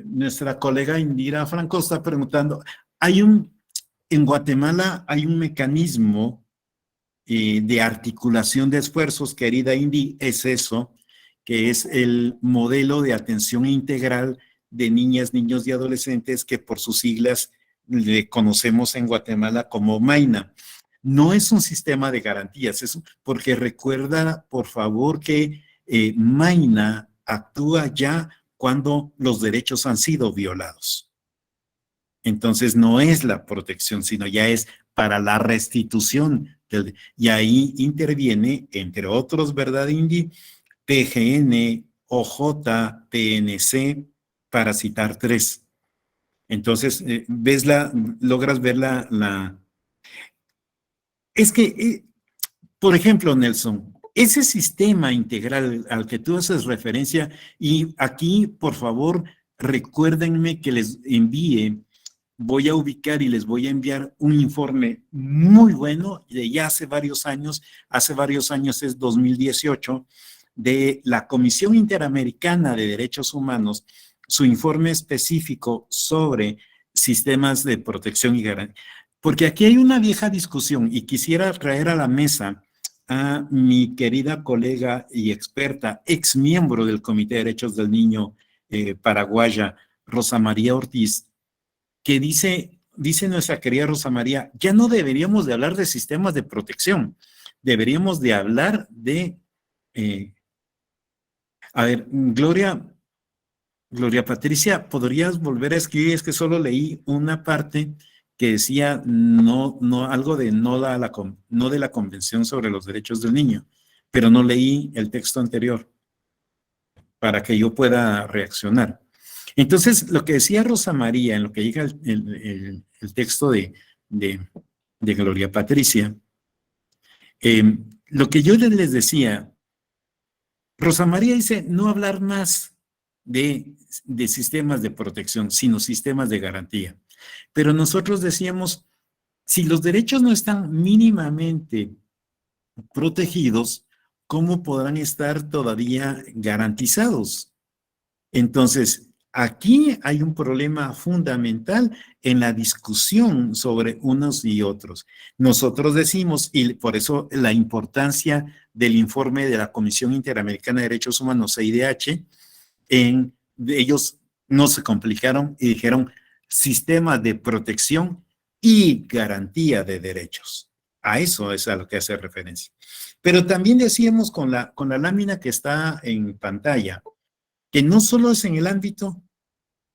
Speaker 2: nuestra colega Indira Franco está preguntando, en Guatemala hay un mecanismo de articulación de esfuerzos, querida Indy, es eso, que es el modelo de atención integral de niñas, niños y adolescentes, que por sus siglas le conocemos en Guatemala como MAINA. No es un sistema de garantías, es porque recuerda, por favor, que MAINA actúa ya cuando los derechos han sido violados. Entonces no es la protección, sino ya es para la restitución. Y ahí interviene, entre otros, ¿verdad, Indy? PGN, OJ, PNC, para citar tres. Entonces, logras ver Es que, por ejemplo, Nelson, ese sistema integral al que tú haces referencia, y aquí, por favor, recuérdenme que les envíe, voy a ubicar y les voy a enviar un informe muy bueno de ya hace varios años es 2018, de la Comisión Interamericana de Derechos Humanos, su informe específico sobre sistemas de protección y garantía. Porque aquí hay una vieja discusión y quisiera traer a la mesa a mi querida colega y experta, ex miembro del Comité de Derechos del Niño paraguaya, Rosa María Ortiz, que dice nuestra querida Rosa María, ya no deberíamos de hablar de sistemas de protección, deberíamos de hablar de... a ver, Gloria Patricia, ¿podrías volver a escribir? Es que solo leí una parte que decía algo de no de la Convención sobre los Derechos del Niño, pero no leí el texto anterior para que yo pueda reaccionar. Entonces, lo que decía Rosa María, en lo que llega el texto de Gloria Patricia, lo que yo les decía, Rosa María dice no hablar más de sistemas de protección, sino sistemas de garantía. Pero nosotros decíamos, si los derechos no están mínimamente protegidos, ¿cómo podrán estar todavía garantizados? Entonces, aquí hay un problema fundamental en la discusión sobre unos y otros. Nosotros decimos, y por eso la importancia del informe de la Comisión Interamericana de Derechos Humanos, CIDH, ellos no se complicaron y dijeron sistema de protección y garantía de derechos. A eso es a lo que hace referencia. Pero también decíamos con la lámina que está en pantalla, que no solo es en el ámbito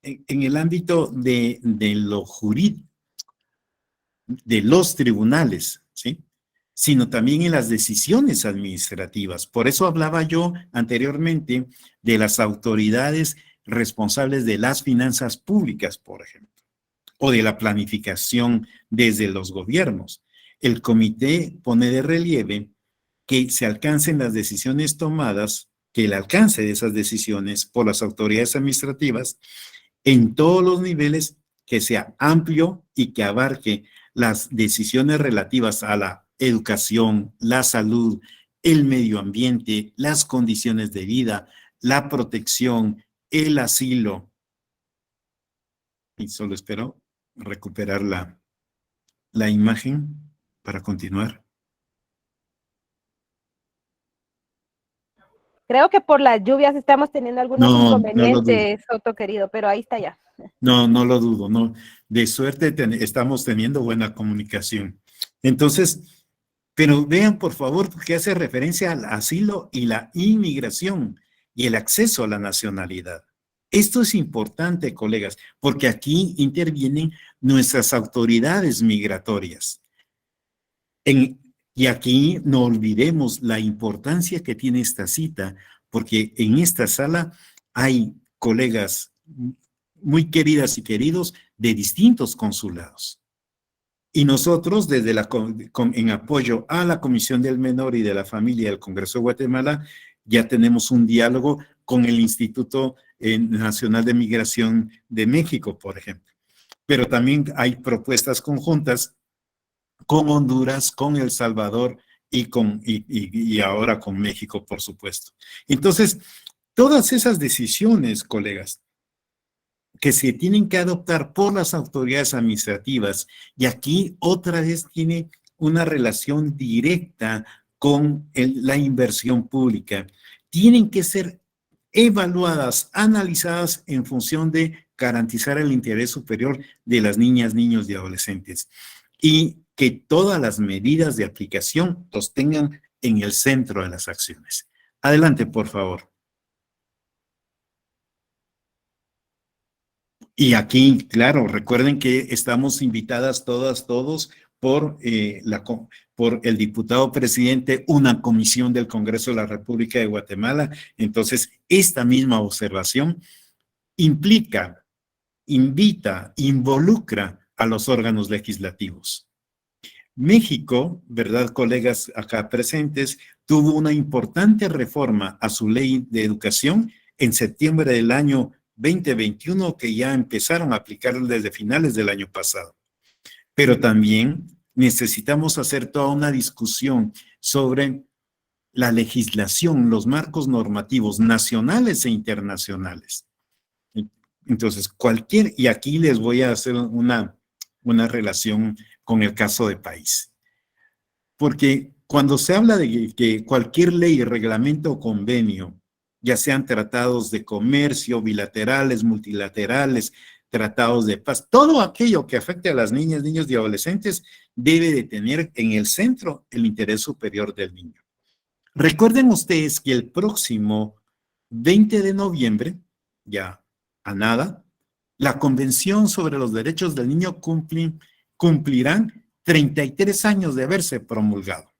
Speaker 2: de lo jurídico, de los tribunales, ¿sí? Sino también en las decisiones administrativas. Por eso hablaba yo anteriormente de las autoridades responsables de las finanzas públicas, por ejemplo, o de la planificación desde los gobiernos. El comité pone de relieve que se alcancen las decisiones tomadas, que el alcance de esas decisiones por las autoridades administrativas en todos los niveles, que sea amplio y que abarque las decisiones relativas a la educación, la salud, el medio ambiente, las condiciones de vida, la protección, el asilo. Y solo espero recuperar la imagen para continuar.
Speaker 3: Creo que por las lluvias estamos teniendo algunos
Speaker 2: No, no lo dudo.
Speaker 3: inconvenientes, Soto querido, pero ahí está ya.
Speaker 2: No, no lo dudo, no. De suerte estamos teniendo buena comunicación. Entonces, pero vean por favor, porque hace referencia al asilo y la inmigración y el acceso a la nacionalidad. Esto es importante, colegas, porque aquí intervienen nuestras autoridades migratorias. Y aquí no olvidemos la importancia que tiene esta cita, porque en esta sala hay colegas muy queridas y queridos de distintos consulados. Y nosotros, desde en apoyo a la Comisión del Menor y de la Familia del Congreso de Guatemala, ya tenemos un diálogo con el Instituto Nacional de Migración de México, por ejemplo. Pero también hay propuestas conjuntas con Honduras, con El Salvador y ahora con México, por supuesto. Entonces, todas esas decisiones, colegas, que se tienen que adoptar por las autoridades administrativas, y aquí otra vez tiene una relación directa con la inversión pública, tienen que ser evaluadas, analizadas en función de garantizar el interés superior de las niñas, niños y adolescentes, y que todas las medidas de aplicación los tengan en el centro de las acciones. Adelante, por favor. Y aquí, claro, recuerden que estamos invitadas todas, todos, por el diputado presidente, una comisión del Congreso de la República de Guatemala. Entonces, esta misma observación implica, invita, involucra a los órganos legislativos. México, ¿verdad, colegas acá presentes, tuvo una importante reforma a su ley de educación en septiembre del año 2021, que ya empezaron a aplicar desde finales del año pasado. Pero también necesitamos hacer toda una discusión sobre la legislación, los marcos normativos nacionales e internacionales. Entonces, y aquí les voy a hacer una relación con el caso de país. Porque cuando se habla de que cualquier ley, reglamento o convenio, ya sean tratados de comercio, bilaterales, multilaterales, tratados de paz, todo aquello que afecte a las niñas, niños y adolescentes debe de tener en el centro el interés superior del niño. Recuerden ustedes que el próximo 20 de noviembre, ya a nada, la Convención sobre los Derechos del Niño cumplirán 33 años de haberse promulgado.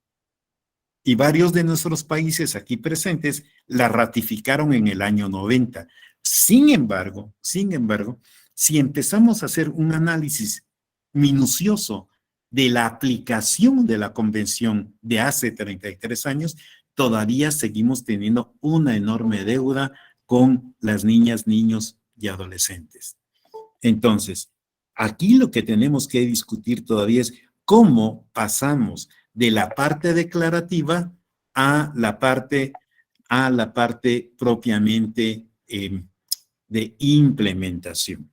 Speaker 2: Y varios de nuestros países aquí presentes la ratificaron en el año 90. Sin embargo, si empezamos a hacer un análisis minucioso de la aplicación de la convención de hace 33 años, todavía seguimos teniendo una enorme deuda con las niñas, niños y adolescentes. Entonces, aquí lo que tenemos que discutir todavía es cómo pasamos de la parte declarativa a la parte propiamente de implementación.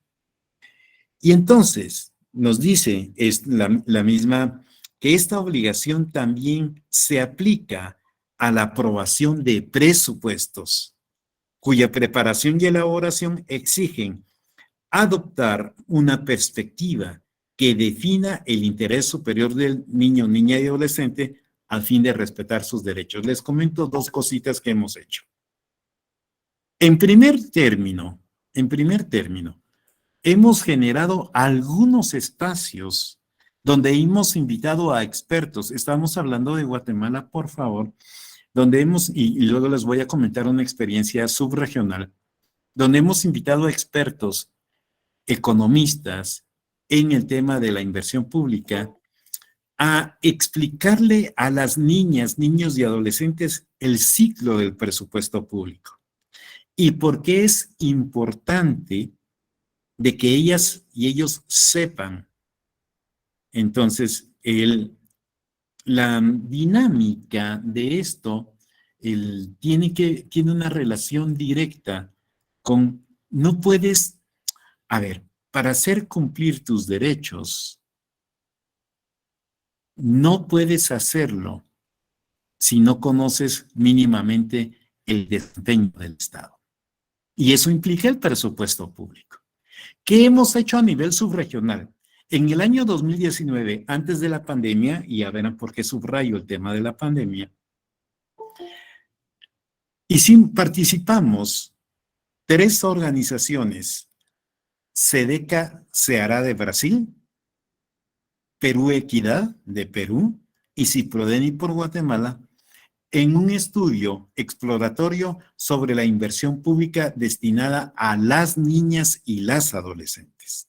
Speaker 2: Y entonces nos dice la misma que esta obligación también se aplica a la aprobación de presupuestos, cuya preparación y elaboración exigen adoptar una perspectiva que defina el interés superior del niño, niña y adolescente a fin de respetar sus derechos. Les comento dos cositas que hemos hecho. En primer término, hemos generado algunos espacios donde hemos invitado a expertos. Estamos hablando de Guatemala, por favor, donde y luego les voy a comentar una experiencia subregional, donde hemos invitado a expertos, economistas, en el tema de la inversión pública, a explicarle a las niñas, niños y adolescentes el ciclo del presupuesto público y por qué es importante de que ellas y ellos sepan. Entonces, la dinámica de esto tiene una relación directa con, no puedes, para hacer cumplir tus derechos, no puedes hacerlo si no conoces mínimamente el desempeño del Estado. Y eso implica el presupuesto público. ¿Qué hemos hecho a nivel subregional? En el año 2019, antes de la pandemia, y ya verán por qué subrayo el tema de la pandemia, participamos 3 organizaciones: SEDECA Ceará de Brasil, Perú Equidad de Perú y Ciprodeni por Guatemala, en un estudio exploratorio sobre la inversión pública destinada a las niñas y las adolescentes.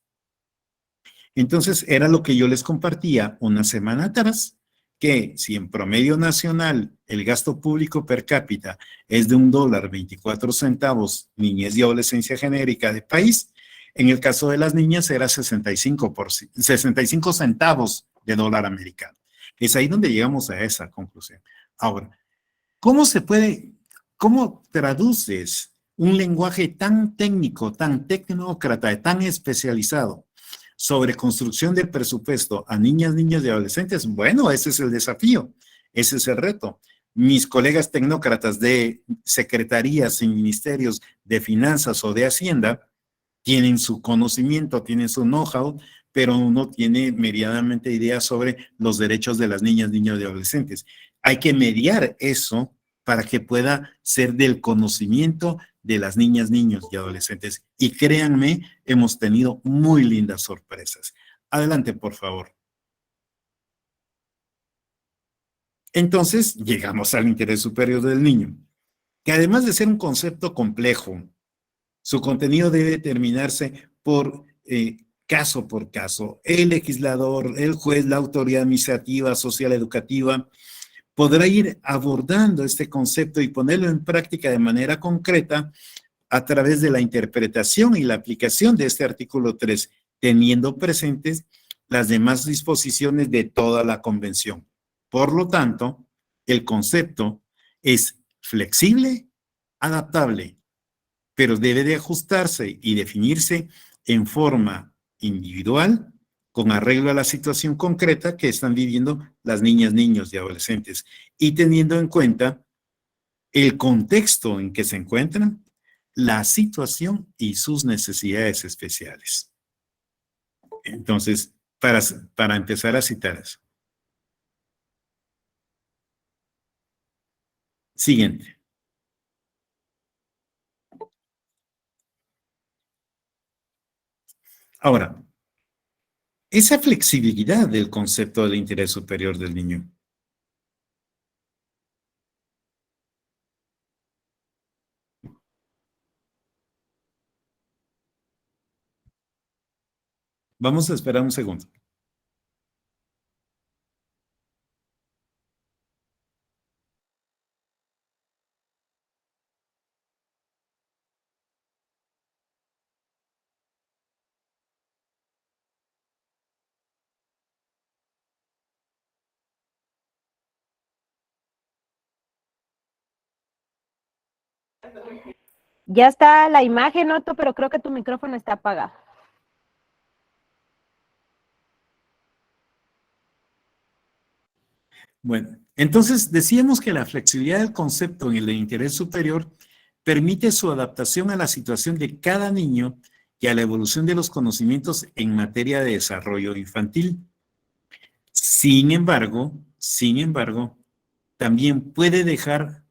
Speaker 2: Entonces, era lo que yo les compartía una semana atrás, que si en promedio nacional el gasto público per cápita es de $1.24, niñez y adolescencia genérica de país, en el caso de las niñas era 65 centavos de dólar americano. Es ahí donde llegamos a esa conclusión. Ahora, ¿cómo traduces un lenguaje tan técnico, tan tecnócrata, tan especializado sobre construcción de presupuesto a niñas y adolescentes? Bueno, ese es el desafío, ese es el reto. Mis colegas tecnócratas de secretarías y ministerios de finanzas o de Hacienda tienen su conocimiento, tienen su know-how, pero no tiene medianamente idea sobre los derechos de las niñas, niños y adolescentes. Hay que mediar eso para que pueda ser del conocimiento de las niñas, niños y adolescentes. Y créanme, hemos tenido muy lindas sorpresas. Adelante, por favor. Entonces, llegamos al interés superior del niño, que además de ser un concepto complejo, su contenido debe determinarse por caso por caso. El legislador, el juez, la autoridad administrativa, social, educativa, podrá ir abordando este concepto y ponerlo en práctica de manera concreta a través de la interpretación y la aplicación de este artículo 3, teniendo presentes las demás disposiciones de toda la convención. Por lo tanto, el concepto es flexible, adaptable, pero debe de ajustarse y definirse en forma individual, con arreglo a la situación concreta que están viviendo las niñas, niños y adolescentes, y teniendo en cuenta el contexto en que se encuentran, la situación y sus necesidades especiales. Entonces, para empezar a citar eso. Siguiente. Ahora, esa flexibilidad del concepto del interés superior del niño. Vamos a esperar un segundo.
Speaker 3: Ya está la imagen, Otto, pero creo que tu micrófono está apagado.
Speaker 2: Bueno, entonces decíamos que la flexibilidad del concepto en el de interés superior permite su adaptación a la situación de cada niño y a la evolución de los conocimientos en materia de desarrollo infantil. Sin embargo, también puede dejar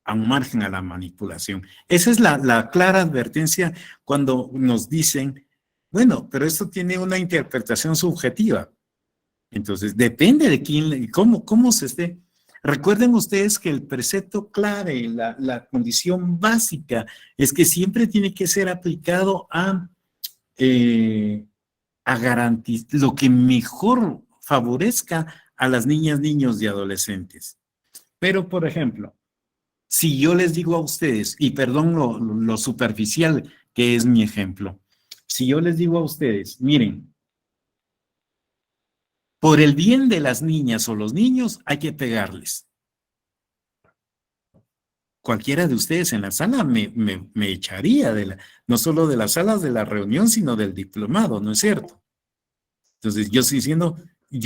Speaker 2: a un margen a la manipulación. Esa es la clara advertencia cuando nos dicen, bueno, pero esto tiene una interpretación subjetiva. Entonces, depende de quién, cómo se esté. Recuerden ustedes que el precepto clave, la condición básica, es que siempre tiene que ser aplicado a garantizar lo que mejor favorezca a las niñas, niños y adolescentes. Pero, por ejemplo, si yo les digo a ustedes, y perdón lo superficial que es mi ejemplo, si yo les digo a ustedes, miren, por el bien de las niñas o los niños hay que pegarles. Cualquiera de ustedes en la sala me echaría no solo de las salas de la reunión, sino del diplomado, ¿no es cierto? Entonces yo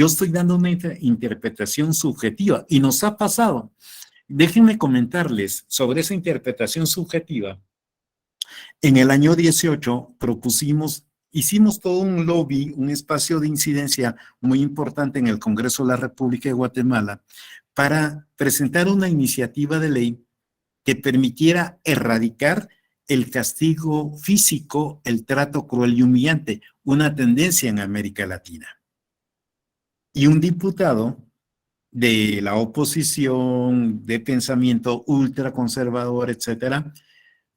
Speaker 2: estoy dando una interpretación subjetiva y nos ha pasado. Déjenme comentarles sobre esa interpretación subjetiva. En el año 18 hicimos todo un lobby, un espacio de incidencia muy importante en el Congreso de la República de Guatemala para presentar una iniciativa de ley que permitiera erradicar el castigo físico, el trato cruel y humillante, una tendencia en América Latina. Y un diputado de la oposición, de pensamiento ultraconservador, etcétera,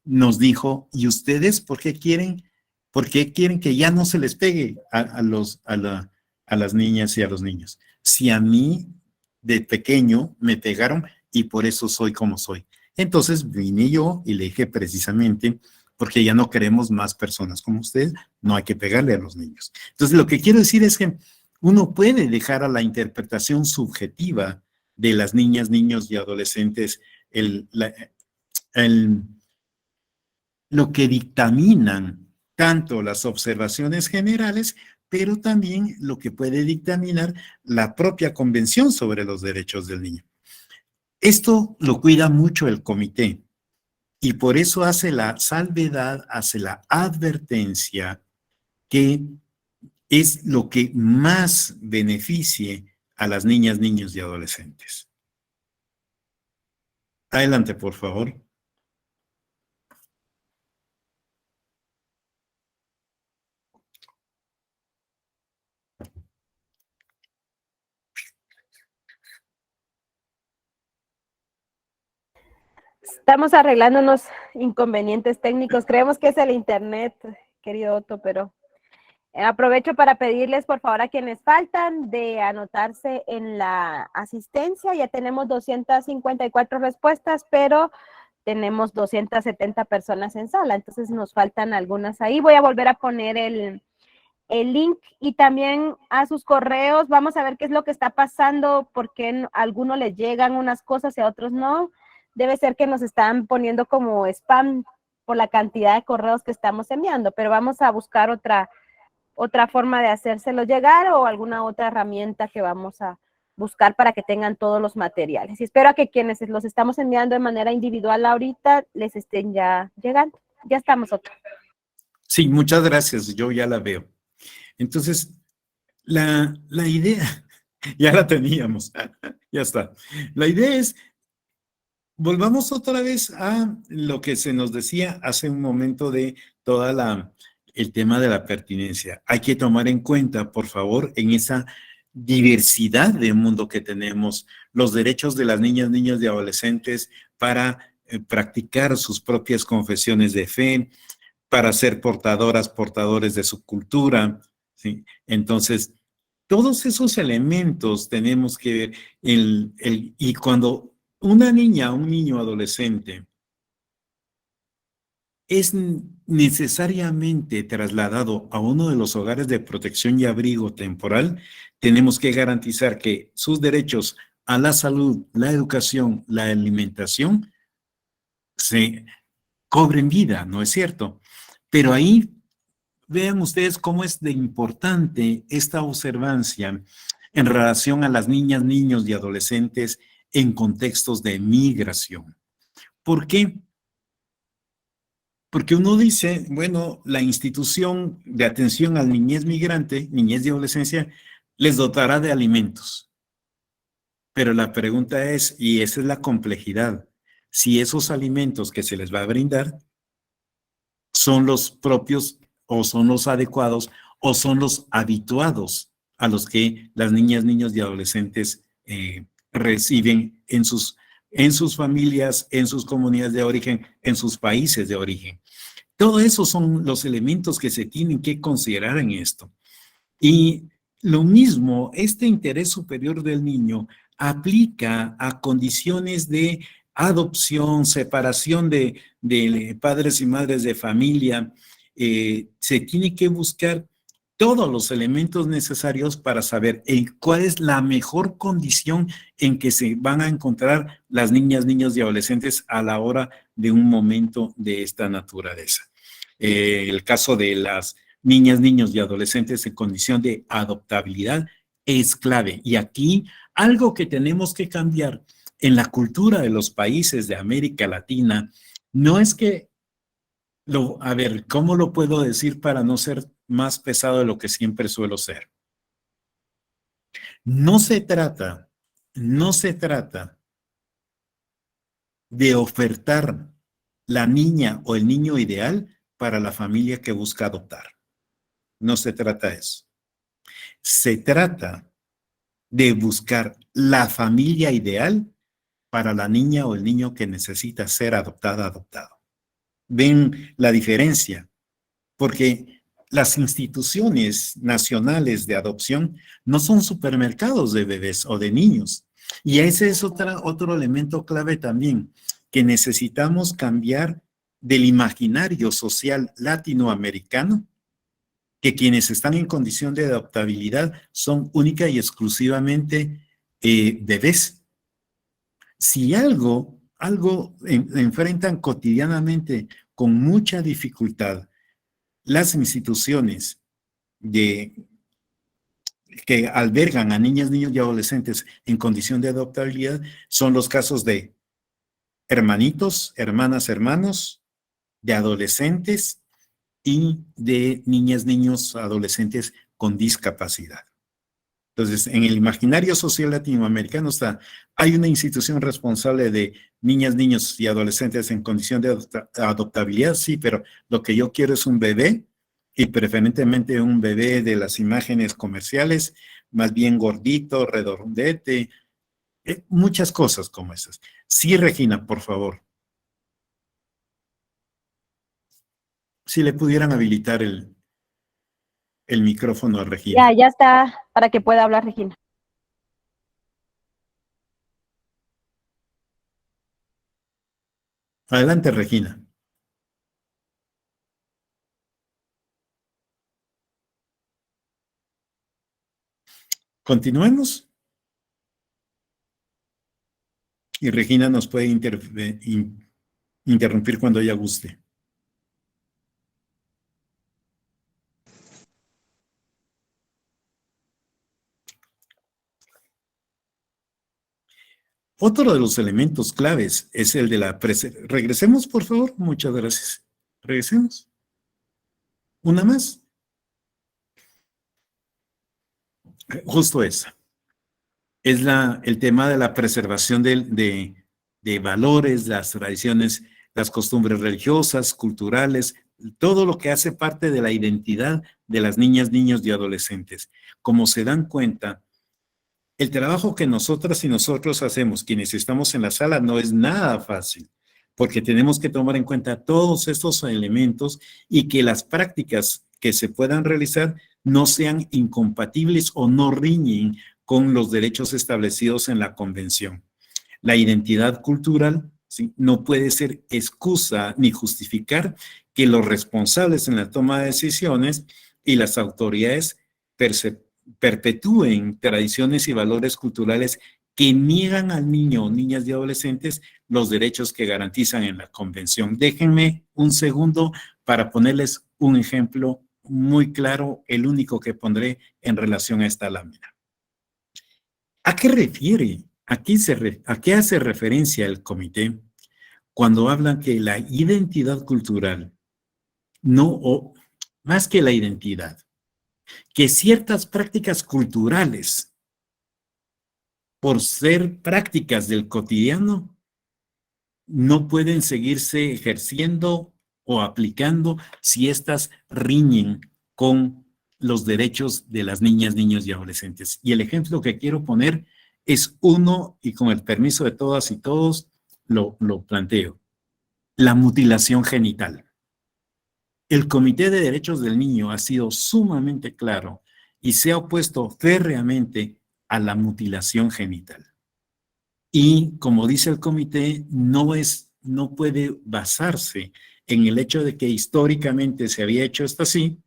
Speaker 2: nos dijo, ¿y ustedes por qué quieren que ya no se les pegue a las niñas y a los niños? Si a mí de pequeño me pegaron y por eso soy como soy. Entonces vine yo y le dije precisamente, porque ya no queremos más personas como ustedes, no hay que pegarle a los niños. Entonces lo que quiero decir es que uno puede dejar a la interpretación subjetiva de las niñas, niños y adolescentes lo que dictaminan tanto las observaciones generales, pero también lo que puede dictaminar la propia Convención sobre los Derechos del Niño. Esto lo cuida mucho el comité y por eso hace la salvedad, hace la advertencia que es lo que más beneficie a las niñas, niños y adolescentes. Adelante, por favor.
Speaker 3: Estamos arreglando unos inconvenientes técnicos. Creemos que es el internet, querido Otto, pero aprovecho para pedirles, por favor, a quienes faltan de anotarse en la asistencia. Ya tenemos 254 respuestas, pero tenemos 270 personas en sala, entonces nos faltan algunas ahí. Voy a volver a poner el link y también a sus correos. Vamos a ver qué es lo que está pasando, porque a algunos les llegan unas cosas y a otros no. Debe ser que nos están poniendo como spam por la cantidad de correos que estamos enviando, pero vamos a buscar otra forma de hacérselo llegar o alguna otra herramienta que vamos a buscar para que tengan todos los materiales. Y espero a que quienes los estamos enviando de manera individual ahorita les estén ya llegando. Ya estamos, Otto.
Speaker 2: Sí, muchas gracias, yo ya la veo. Entonces, la idea, ya la teníamos, ya está. La idea es, volvamos otra vez a lo que se nos decía hace un momento de el tema de la pertinencia. Hay que tomar en cuenta, por favor, en esa diversidad de mundo que tenemos, los derechos de las niñas, niños y adolescentes para practicar sus propias confesiones de fe, para ser portadores de su cultura, ¿sí? Entonces, todos esos elementos tenemos que ver, y cuando una niña, un niño adolescente es necesariamente trasladado a uno de los hogares de protección y abrigo temporal, tenemos que garantizar que sus derechos a la salud, la educación, la alimentación se cobren vida, ¿no es cierto? Pero ahí vean ustedes cómo es de importante esta observancia en relación a las niñas, niños y adolescentes en contextos de migración. ¿Por qué? Porque uno dice, bueno, la institución de atención a la niñez migrante, niñez y adolescencia, les dotará de alimentos. Pero la pregunta es, y esa es la complejidad, si esos alimentos que se les va a brindar son los propios o son los adecuados o son los habituados a los que las niñas, niños y adolescentes reciben en sus familias, en sus comunidades de origen, en sus países de origen. Todo eso son los elementos que se tienen que considerar en esto. Y lo mismo, este interés superior del niño aplica a condiciones de adopción, separación de padres y madres de familia. Se tiene que buscar todos los elementos necesarios para saber cuál es la mejor condición en que se van a encontrar las niñas, niños y adolescentes a la hora de un momento de esta naturaleza. El caso de las niñas, niños y adolescentes en condición de adoptabilidad es clave. Y aquí algo que tenemos que cambiar en la cultura de los países de América Latina, no es que, a ver, ¿cómo lo puedo decir para no ser más pesado de lo que siempre suelo ser? No se trata de ofertar la niña o el niño ideal para la familia que busca adoptar. No se trata de eso. Se trata de buscar la familia ideal para la niña o el niño que necesita ser adoptado. ¿Ven la diferencia? Porque las instituciones nacionales de adopción no son supermercados de bebés o de niños. Y ese es otro elemento clave también, que necesitamos cambiar del imaginario social latinoamericano, que quienes están en condición de adoptabilidad son única y exclusivamente bebés. Si algo enfrentan cotidianamente con mucha dificultad las instituciones que albergan a niñas, niños y adolescentes en condición de adoptabilidad son los casos de hermanitos, hermanas, hermanos, de adolescentes y de niñas, niños, adolescentes con discapacidad. Entonces, en el imaginario social latinoamericano hay una institución responsable de niñas, niños y adolescentes en condición de adoptabilidad, sí, pero lo que yo quiero es un bebé, y preferentemente un bebé de las imágenes comerciales, más bien gordito, redondete, muchas cosas como esas. Sí, Regina, por favor. Si le pudieran habilitar el micrófono a Regina.
Speaker 3: Ya está, para que pueda hablar Regina.
Speaker 2: Adelante, Regina. Continuemos. Y Regina nos puede interrumpir cuando ella guste. Otro de los elementos claves es el de la preservación. Regresemos, por favor. Muchas gracias. Regresemos. Una más. Justo esa. Es el tema de la preservación de valores, las tradiciones, las costumbres religiosas, culturales, todo lo que hace parte de la identidad de las niñas, niños y adolescentes. Como se dan cuenta, el trabajo que nosotras y nosotros hacemos, quienes estamos en la sala, no es nada fácil, porque tenemos que tomar en cuenta todos estos elementos y que las prácticas que se puedan realizar no sean incompatibles o no riñen con los derechos establecidos en la Convención. La identidad cultural, ¿sí?, no puede ser excusa ni justificar que los responsables en la toma de decisiones y las autoridades perpetúen tradiciones y valores culturales que niegan al niño, niñas y adolescentes los derechos que garantizan en la Convención. Déjenme un segundo para ponerles un ejemplo muy claro, el único que pondré en relación a esta lámina. ¿A qué refiere? ¿A qué hace referencia el comité cuando hablan que la identidad cultural, o más que la identidad, que ciertas prácticas culturales, por ser prácticas del cotidiano, no pueden seguirse ejerciendo o aplicando si éstas riñen con los derechos de las niñas, niños y adolescentes? Y el ejemplo que quiero poner es uno, y con el permiso de todas y todos, lo planteo. La mutilación genital. El Comité de Derechos del Niño ha sido sumamente claro y se ha opuesto férreamente a la mutilación genital. Y como dice el comité, no puede basarse en el hecho de que históricamente se había hecho esto así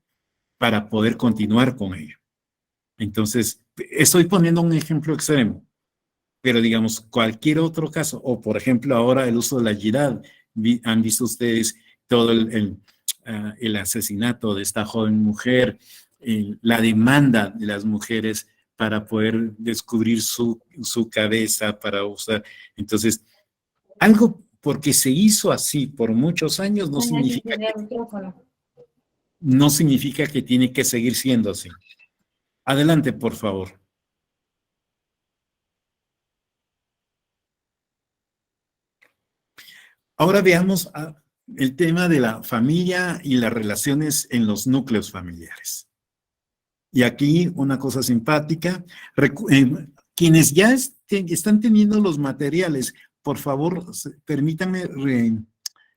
Speaker 2: para poder continuar con ello. Entonces, estoy poniendo un ejemplo extremo, pero digamos, cualquier otro caso, o por ejemplo ahora el uso de la yihad, han visto ustedes todo el asesinato de esta joven mujer, la demanda de las mujeres para poder descubrir su cabeza, para usar. Entonces, algo porque se hizo así por muchos años no significa que tiene que seguir siendo así. Adelante, por favor. Ahora veamos el tema de la familia y las relaciones en los núcleos familiares. Y aquí una cosa simpática, quienes ya están teniendo los materiales, por favor, permítanme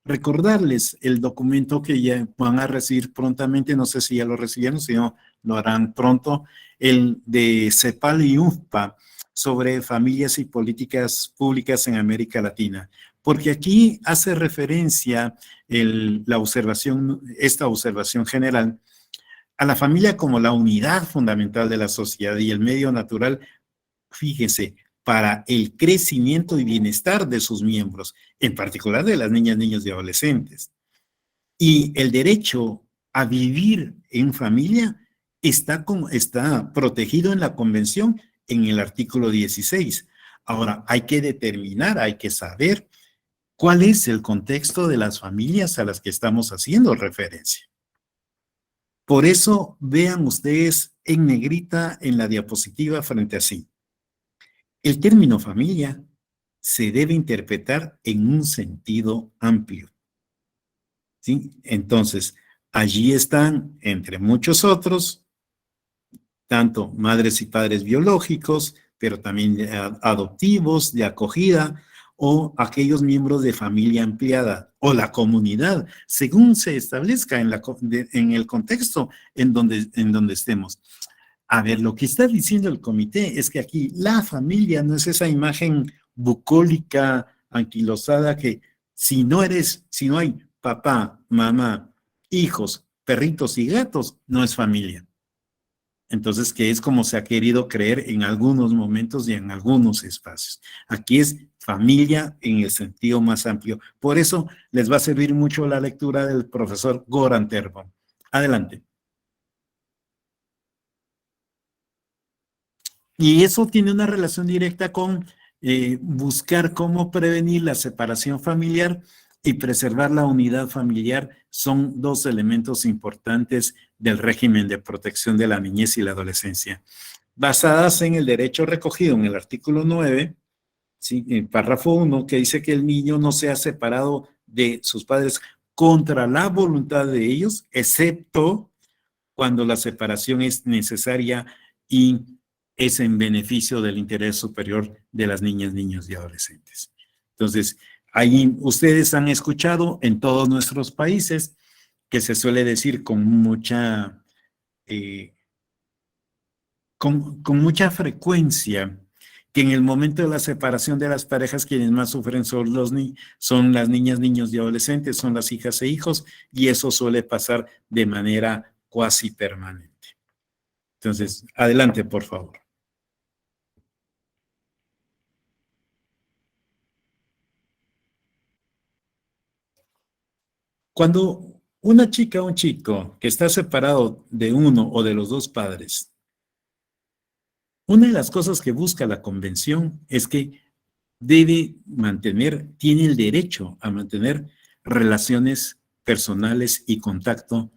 Speaker 2: recordarles el documento que ya van a recibir prontamente, no sé si ya lo recibieron, si no, lo harán pronto, el de CEPAL y UFPA sobre familias y políticas públicas en América Latina, porque aquí hace referencia esta observación general a la familia como la unidad fundamental de la sociedad y el medio natural, fíjese, para el crecimiento y bienestar de sus miembros, en particular de las niñas, niños y adolescentes. Y el derecho a vivir en familia está protegido en la Convención en el artículo 16. Ahora, hay que determinar, hay que saber cuál es el contexto de las familias a las que estamos haciendo referencia. Por eso, vean ustedes en negrita en la diapositiva frente a sí. El término familia se debe interpretar en un sentido amplio. ¿Sí? Entonces, allí están, entre muchos otros, tanto madres y padres biológicos, pero también adoptivos, de acogida, o aquellos miembros de familia ampliada, o la comunidad, según se establezca en el contexto en donde estemos. A ver, lo que está diciendo el comité es que aquí la familia no es esa imagen bucólica, anquilosada, que si no hay papá, mamá, hijos, perritos y gatos, no es familia. Entonces, que es como se ha querido creer en algunos momentos y en algunos espacios. Aquí es familia en el sentido más amplio. Por eso les va a servir mucho la lectura del profesor Goran Terbo. Adelante. Y eso tiene una relación directa con buscar cómo prevenir la separación familiar y preservar la unidad familiar. Son dos elementos importantes del régimen de protección de la niñez y la adolescencia, basadas en el derecho recogido en el artículo 9, ¿sí? En párrafo 1, que dice que el niño no sea separado de sus padres contra la voluntad de ellos, excepto cuando la separación es necesaria y es en beneficio del interés superior de las niñas, niños y adolescentes. Entonces, ahí ustedes han escuchado en todos nuestros países que se suele decir con mucha frecuencia que en el momento de la separación de las parejas quienes más sufren son las niñas, niños y adolescentes, son las hijas e hijos, y eso suele pasar de manera cuasi permanente. Entonces, adelante, por favor. Cuando una chica o un chico que está separado de uno o de los dos padres, una de las cosas que busca la convención es que tiene el derecho a mantener relaciones personales y contacto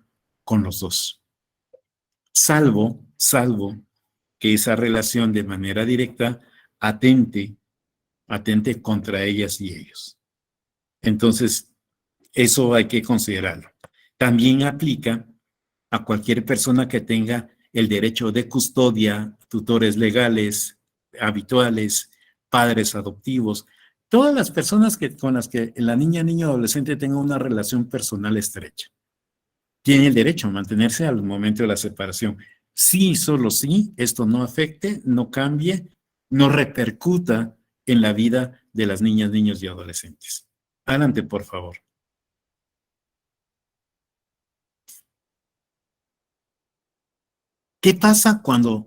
Speaker 2: con los dos. Salvo que esa relación de manera directa atente contra ellas y ellos. Entonces, eso hay que considerarlo. También aplica a cualquier persona que tenga el derecho de custodia, tutores legales, habituales, padres adoptivos, todas las personas con las que la niña, niño, adolescente tenga una relación personal estrecha. Tiene el derecho a mantenerse al momento de la separación. Sí, solo sí, esto no afecte, no cambie, no repercuta en la vida de las niñas, niños y adolescentes. Adelante, por favor. ¿Qué pasa cuando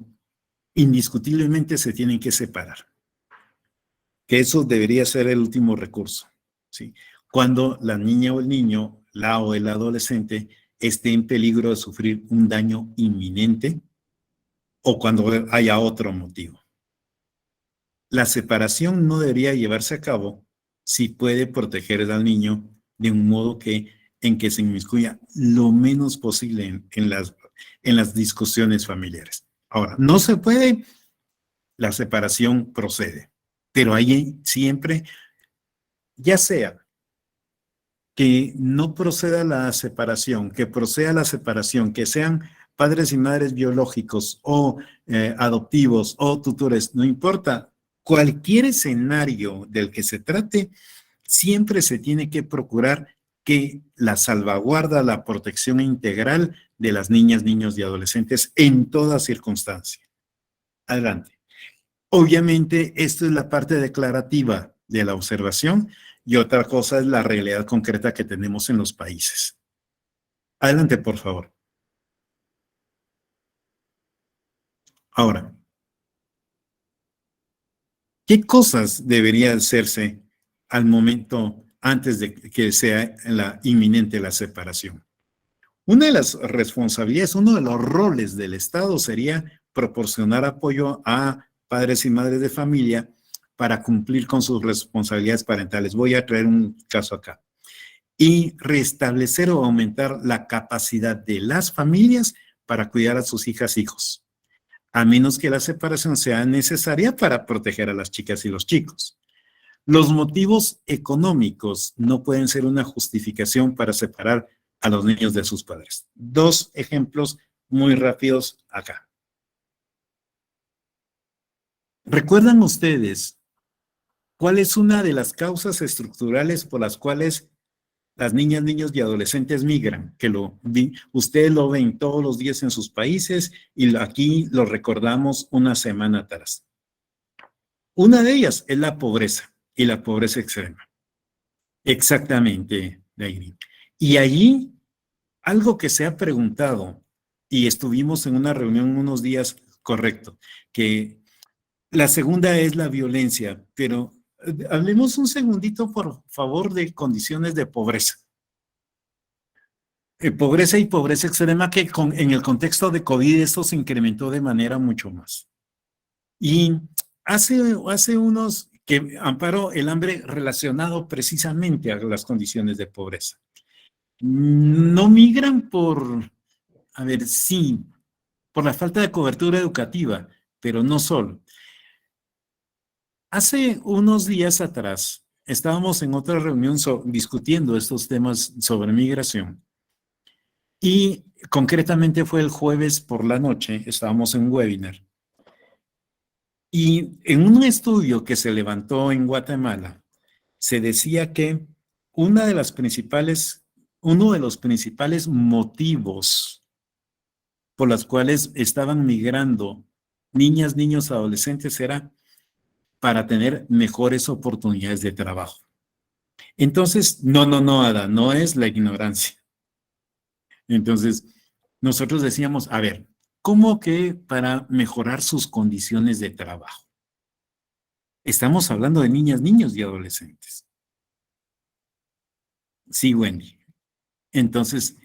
Speaker 2: indiscutiblemente se tienen que separar? Que eso debería ser el último recurso, ¿sí? Cuando la niña o el niño, la o el adolescente, esté en peligro de sufrir un daño inminente, o cuando haya otro motivo. La separación no debería llevarse a cabo si puede proteger al niño de un modo en que se inmiscuya lo menos posible en las discusiones familiares. Ahora, no se puede, la separación procede, pero hay siempre, ya sea que no proceda la separación, que proceda la separación, que sean padres y madres biológicos o adoptivos o tutores, no importa, cualquier escenario del que se trate, siempre se tiene que procurar que la salvaguarda, la protección integral de las niñas, niños y adolescentes en toda circunstancia. Adelante. Obviamente, esto es la parte declarativa de la observación y otra cosa es la realidad concreta que tenemos en los países. Adelante, por favor. Ahora, ¿qué cosas deberían hacerse al momento antes de que sea inminente la separación? Una de las responsabilidades, uno de los roles del Estado sería proporcionar apoyo a padres y madres de familia para cumplir con sus responsabilidades parentales. Voy a traer un caso acá. Y restablecer o aumentar la capacidad de las familias para cuidar a sus hijas e hijos, a menos que la separación sea necesaria para proteger a las chicas y los chicos. Los motivos económicos no pueden ser una justificación para separar a los niños de sus padres. Dos ejemplos muy rápidos acá. ¿Recuerdan ustedes cuál es una de las causas estructurales por las cuales las niñas, niños y adolescentes migran? Ustedes lo ven todos los días en sus países y aquí lo recordamos una semana atrás. Una de ellas es la pobreza y la pobreza extrema. Exactamente, Dairi. Y allí, algo que se ha preguntado, y estuvimos en una reunión unos días, correcto, que la segunda es la violencia, pero hablemos un segundito, por favor, de condiciones de pobreza. Pobreza y pobreza extrema que en el contexto de COVID esto se incrementó de manera mucho más. Y hace unos que Amparo, el hambre relacionado precisamente a las condiciones de pobreza. No migran sí, por la falta de cobertura educativa, pero no solo. Hace unos días atrás estábamos en otra reunión discutiendo estos temas sobre migración y concretamente fue el jueves por la noche, estábamos en un webinar. Y en un estudio que se levantó en Guatemala, se decía que uno de los principales motivos por los cuales estaban migrando niñas, niños, adolescentes era para tener mejores oportunidades de trabajo. Entonces, no, Ada, no es la ignorancia. Entonces, nosotros decíamos, a ver, ¿cómo que para mejorar sus condiciones de trabajo? Estamos hablando de niñas, niños y adolescentes. Sí, Wendy. Entonces,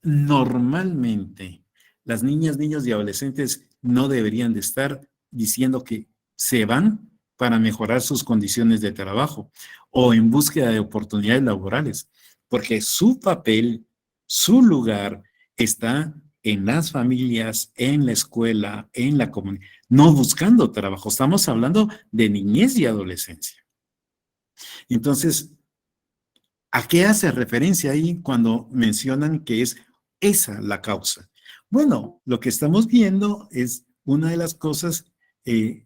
Speaker 2: normalmente, las niñas, niños y adolescentes no deberían de estar diciendo que se van para mejorar sus condiciones de trabajo o en búsqueda de oportunidades laborales, porque su papel, su lugar está en las familias, en la escuela, en la comunidad, no buscando trabajo. Estamos hablando de niñez y adolescencia. Entonces, ¿a qué hace referencia ahí cuando mencionan que es esa la causa? Bueno, lo que estamos viendo es una de las cosas es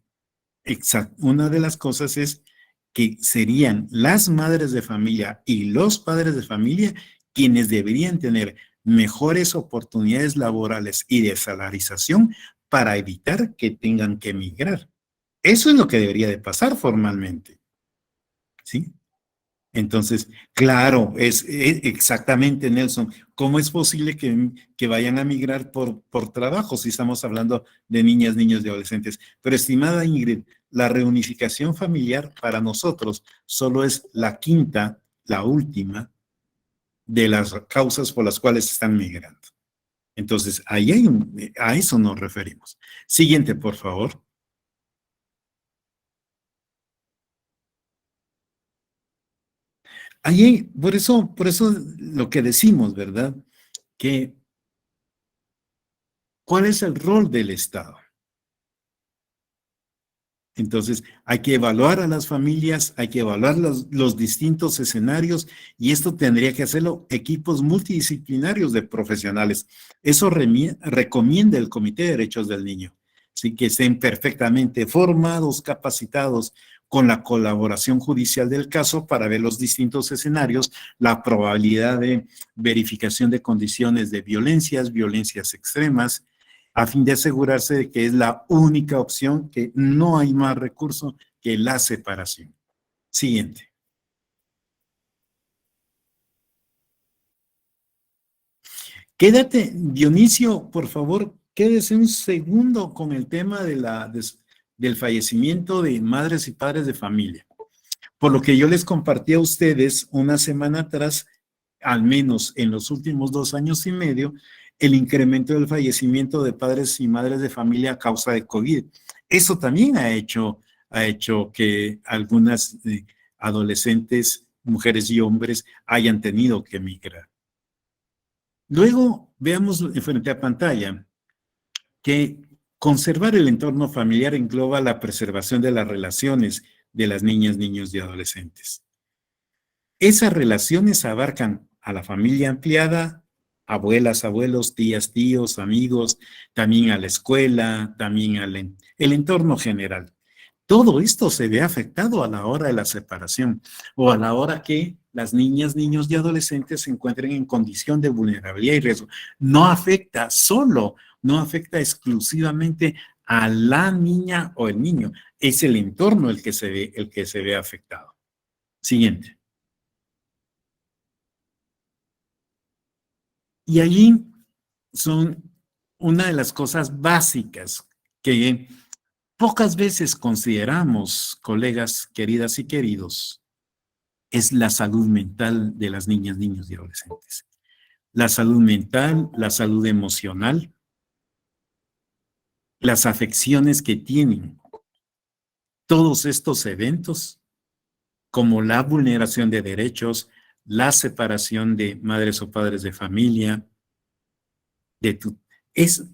Speaker 2: que serían las madres de familia y los padres de familia quienes deberían tener mejores oportunidades laborales y de salarización para evitar que tengan que emigrar. Eso es lo que debería de pasar formalmente. ¿Sí? Entonces, claro, es exactamente, Nelson. ¿Cómo es posible que vayan a migrar por trabajo si estamos hablando de niñas, niños y adolescentes? Pero, estimada Ingrid, la reunificación familiar para nosotros solo es la última de las causas por las cuales están migrando. Entonces, a eso nos referimos. Siguiente, por favor. Por eso lo que decimos, ¿verdad? Que, ¿cuál es el rol del Estado? Entonces, hay que evaluar a las familias, hay que evaluar los distintos escenarios y esto tendría que hacerlo equipos multidisciplinarios de profesionales. Eso recomienda el Comité de Derechos del Niño. Así que estén perfectamente formados, capacitados con la colaboración judicial del caso para ver los distintos escenarios, la probabilidad de verificación de condiciones de violencias extremas, a fin de asegurarse de que es la única opción, que no hay más recurso que la separación. Siguiente. Quédate, Dionisio, por favor, quédese un segundo con el tema del fallecimiento de madres y padres de familia. Por lo que yo les compartí a ustedes una semana atrás, al menos en los últimos 2 años y medio, el incremento del fallecimiento de padres y madres de familia a causa de COVID. Eso también ha hecho que algunas adolescentes, mujeres y hombres, hayan tenido que emigrar. Luego, veamos frente a pantalla que conservar el entorno familiar engloba la preservación de las relaciones de las niñas, niños y adolescentes. Esas relaciones abarcan a la familia ampliada, abuelas, abuelos, tías, tíos, amigos, también a la escuela, también el entorno general. Todo esto se ve afectado a la hora de la separación o a la hora que las niñas, niños y adolescentes se encuentren en condición de vulnerabilidad y riesgo. No afecta exclusivamente a la niña o el niño. Es el entorno el que se ve afectado. Siguiente. Y allí son una de las cosas básicas que pocas veces consideramos, colegas queridas y queridos, es la salud mental de las niñas, niños y adolescentes. La salud mental, la salud emocional, las afecciones que tienen todos estos eventos, como la vulneración de derechos, la separación de madres o padres de familia,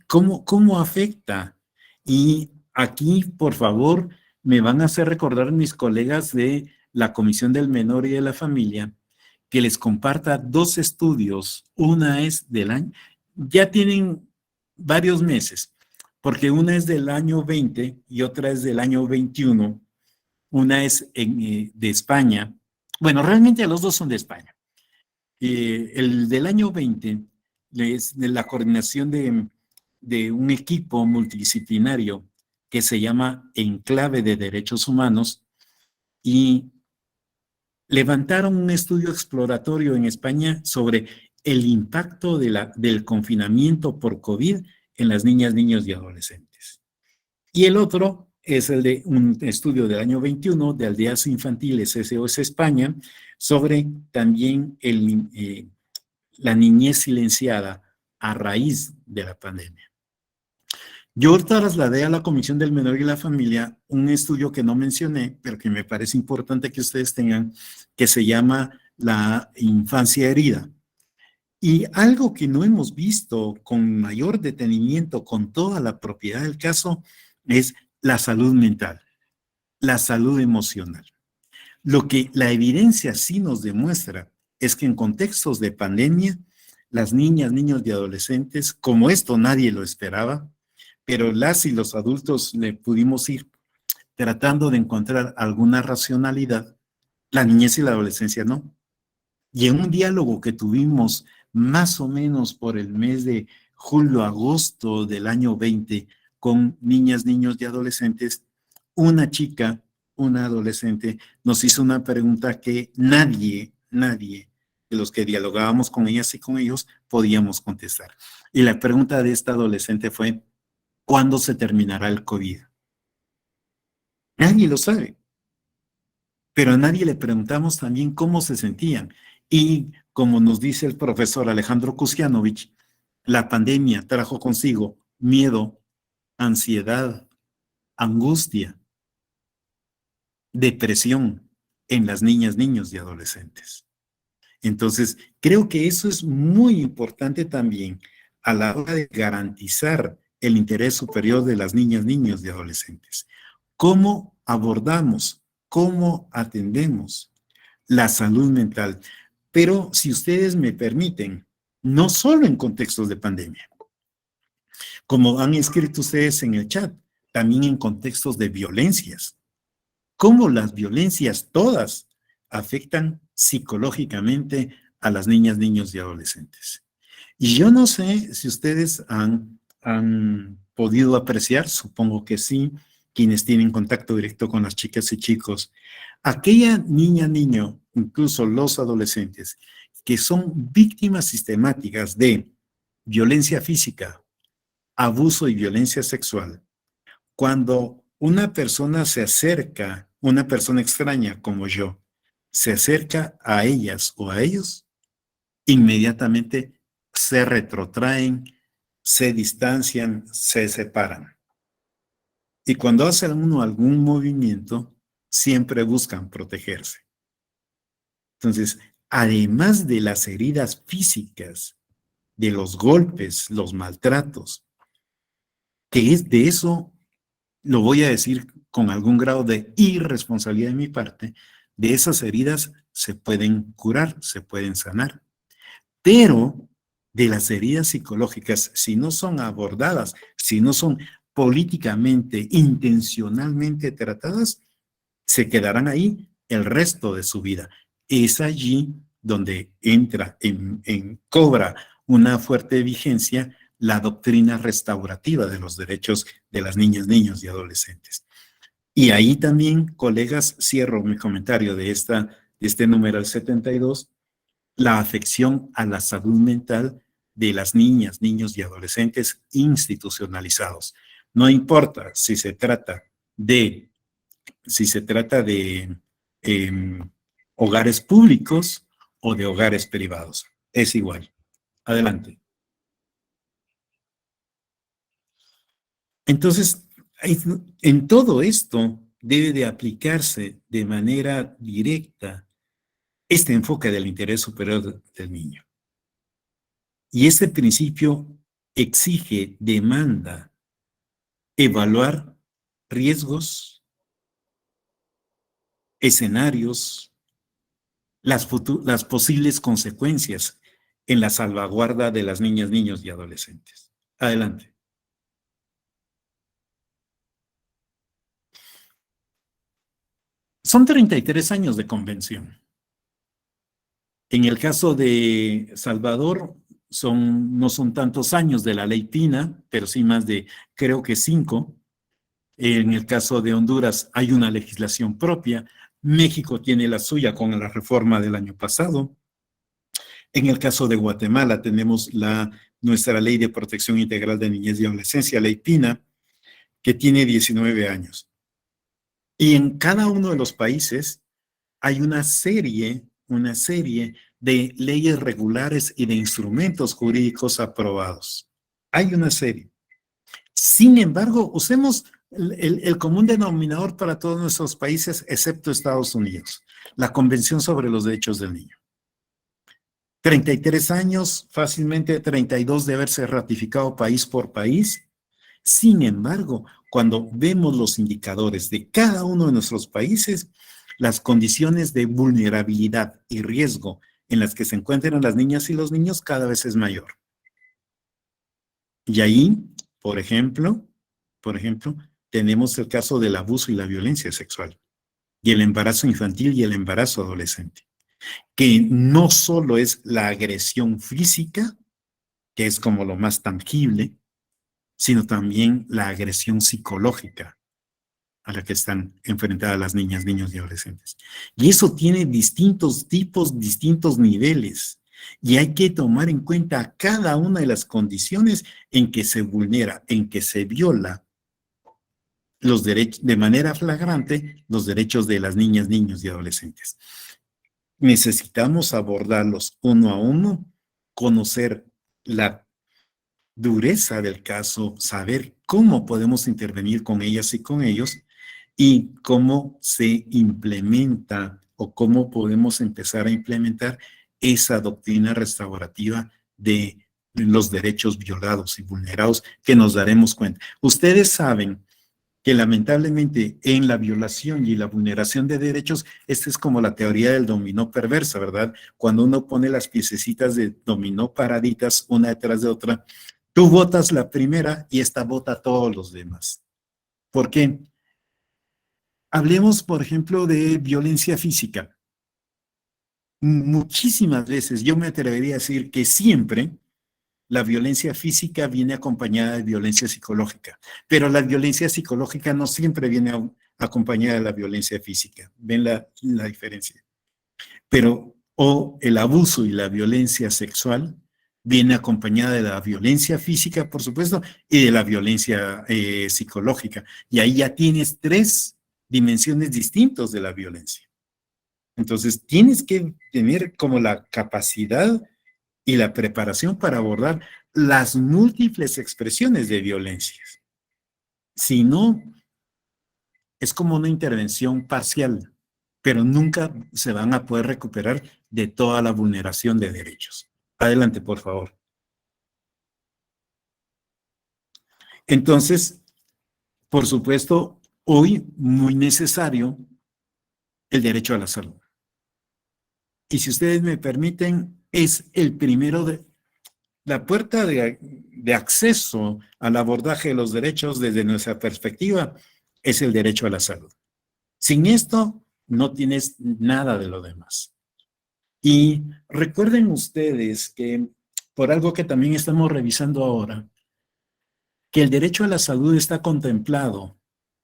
Speaker 2: ¿cómo afecta? Y aquí, por favor, me van a hacer recordar mis colegas de la Comisión del Menor y de la Familia, que les comparta 2 estudios. Una es del año, ya tienen varios meses, porque una es del año 20 y otra es del año 21. Una es de España. Bueno, realmente los 2 son de España. El del año 20 es de la coordinación de un equipo multidisciplinario que se llama Enclave de Derechos Humanos y levantaron un estudio exploratorio en España sobre el impacto del confinamiento por COVID en las niñas, niños y adolescentes. Y el otro es el de un estudio del año 21 de Aldeas Infantiles SOS España sobre también la niñez silenciada a raíz de la pandemia. Yo trasladé a la Comisión del Menor y la Familia un estudio que no mencioné, pero que me parece importante que ustedes tengan, que se llama La Infancia Herida. Y algo que no hemos visto con mayor detenimiento, con toda la propiedad del caso, es la salud mental, la salud emocional. Lo que la evidencia sí nos demuestra es que en contextos de pandemia, las niñas, niños y adolescentes, como esto nadie lo esperaba, pero las y los adultos le pudimos ir tratando de encontrar alguna racionalidad, la niñez y la adolescencia no. Y en un diálogo que tuvimos más o menos por el mes de julio-agosto del año 20 con niñas, niños y adolescentes, una chica, una adolescente, nos hizo una pregunta que nadie de los que dialogábamos con ellas y con ellos podíamos contestar. Y la pregunta de esta adolescente fue, ¿cuándo se terminará el COVID? Nadie lo sabe. Pero a nadie le preguntamos también cómo se sentían. Y como nos dice el profesor Alejandro Kusianovich, La pandemia trajo consigo miedo, ansiedad, angustia, depresión en las niñas, niños y adolescentes. Entonces, creo que eso es muy importante también a la hora de garantizar el interés superior de las niñas, niños y adolescentes. ¿Cómo abordamos, cómo atendemos la salud mental? Pero si ustedes me permiten, no solo en contextos de pandemia, como han escrito ustedes en el chat, también en contextos de violencias. Cómo las violencias todas afectan psicológicamente a las niñas, niños y adolescentes. Y yo no sé si ustedes han podido apreciar, supongo que sí, quienes tienen contacto directo con las chicas y chicos, aquella niña, niño, incluso los adolescentes, que son víctimas sistemáticas de violencia física, abuso y violencia sexual. Cuando una persona se acerca, una persona extraña como yo, se acerca a ellas o a ellos, inmediatamente se retrotraen, se distancian, se separan. Y cuando hace uno algún movimiento, siempre buscan protegerse. Entonces, además de las heridas físicas, de los golpes, los maltratos, que es de eso, lo voy a decir con algún grado de irresponsabilidad de mi parte, de esas heridas se pueden curar, se pueden sanar. Pero de las heridas psicológicas, si no son abordadas, si no son políticamente, intencionalmente tratadas, se quedarán ahí el resto de su vida. Es allí donde entra, cobra una fuerte vigencia la doctrina restaurativa de los derechos de las niñas, niños y adolescentes. Y ahí también, colegas, cierro mi comentario de este número 72, la afección a la salud mental de las niñas, niños y adolescentes institucionalizados. No importa si se trata de hogares públicos o de hogares privados. Es igual. Adelante. Entonces, en todo esto debe de aplicarse de manera directa este enfoque del interés superior del niño. Y este principio exige, demanda, evaluar riesgos, escenarios, las posibles consecuencias en la salvaguarda de las niñas, niños y adolescentes. Adelante. Son 33 años de convención. En el caso de Salvador, no son tantos años de la ley Pina, pero sí más de, creo que 5. En el caso de Honduras hay una legislación propia. México tiene la suya con la reforma del año pasado. En el caso de Guatemala tenemos nuestra Ley de Protección Integral de Niñez y Adolescencia, Ley Pina, que tiene 19 años. Y en cada uno de los países hay una serie de leyes regulares y de instrumentos jurídicos aprobados. Hay una serie. Sin embargo, usemos el común denominador para todos nuestros países, excepto Estados Unidos, la Convención sobre los Derechos del Niño. 33 años, fácilmente 32 de haberse ratificado país por país. Sin embargo, cuando vemos los indicadores de cada uno de nuestros países, las condiciones de vulnerabilidad y riesgo en las que se encuentran las niñas y los niños cada vez es mayor. Y ahí, por ejemplo, tenemos el caso del abuso y la violencia sexual, y el embarazo infantil y el embarazo adolescente, que no solo es la agresión física, que es como lo más tangible, sino también la agresión psicológica a la que están enfrentadas las niñas, niños y adolescentes. Y eso tiene distintos tipos, distintos niveles, y hay que tomar en cuenta cada una de las condiciones en que se vulnera, en que se viola los derechos, de manera flagrante, los derechos de las niñas, niños y adolescentes. Necesitamos abordarlos uno a uno, conocer la dureza del caso, saber cómo podemos intervenir con ellas y con ellos y cómo se implementa o cómo podemos empezar a implementar esa doctrina restaurativa de los derechos violados y vulnerados que nos daremos cuenta. Ustedes saben que lamentablemente en la violación y la vulneración de derechos, esta es como la teoría del dominó perversa, ¿verdad? Cuando uno pone las piececitas de dominó paraditas una detrás de otra, tú botas la primera y esta bota a todos los demás. ¿Por qué? Hablemos, por ejemplo, de violencia física. Muchísimas veces, yo me atrevería a decir que siempre la violencia física viene acompañada de violencia psicológica, pero la violencia psicológica no siempre viene acompañada de la violencia física. ¿Ven la diferencia? Pero, o el abuso y la violencia sexual viene acompañada de la violencia física, por supuesto, y de la violencia psicológica. Y ahí ya tienes 3 dimensiones distintas de la violencia. Entonces, tienes que tener como la capacidad y la preparación para abordar las múltiples expresiones de violencias. Si no, es como una intervención parcial, pero nunca se van a poder recuperar de toda la vulneración de derechos. Adelante, por favor. Entonces, por supuesto, hoy muy necesario el derecho a la salud. Y si ustedes me permiten, es el primero de la puerta de acceso al abordaje de los derechos desde nuestra perspectiva, es el derecho a la salud. Sin esto, no tienes nada de lo demás. Y recuerden ustedes que, por algo que también estamos revisando ahora, que el derecho a la salud está contemplado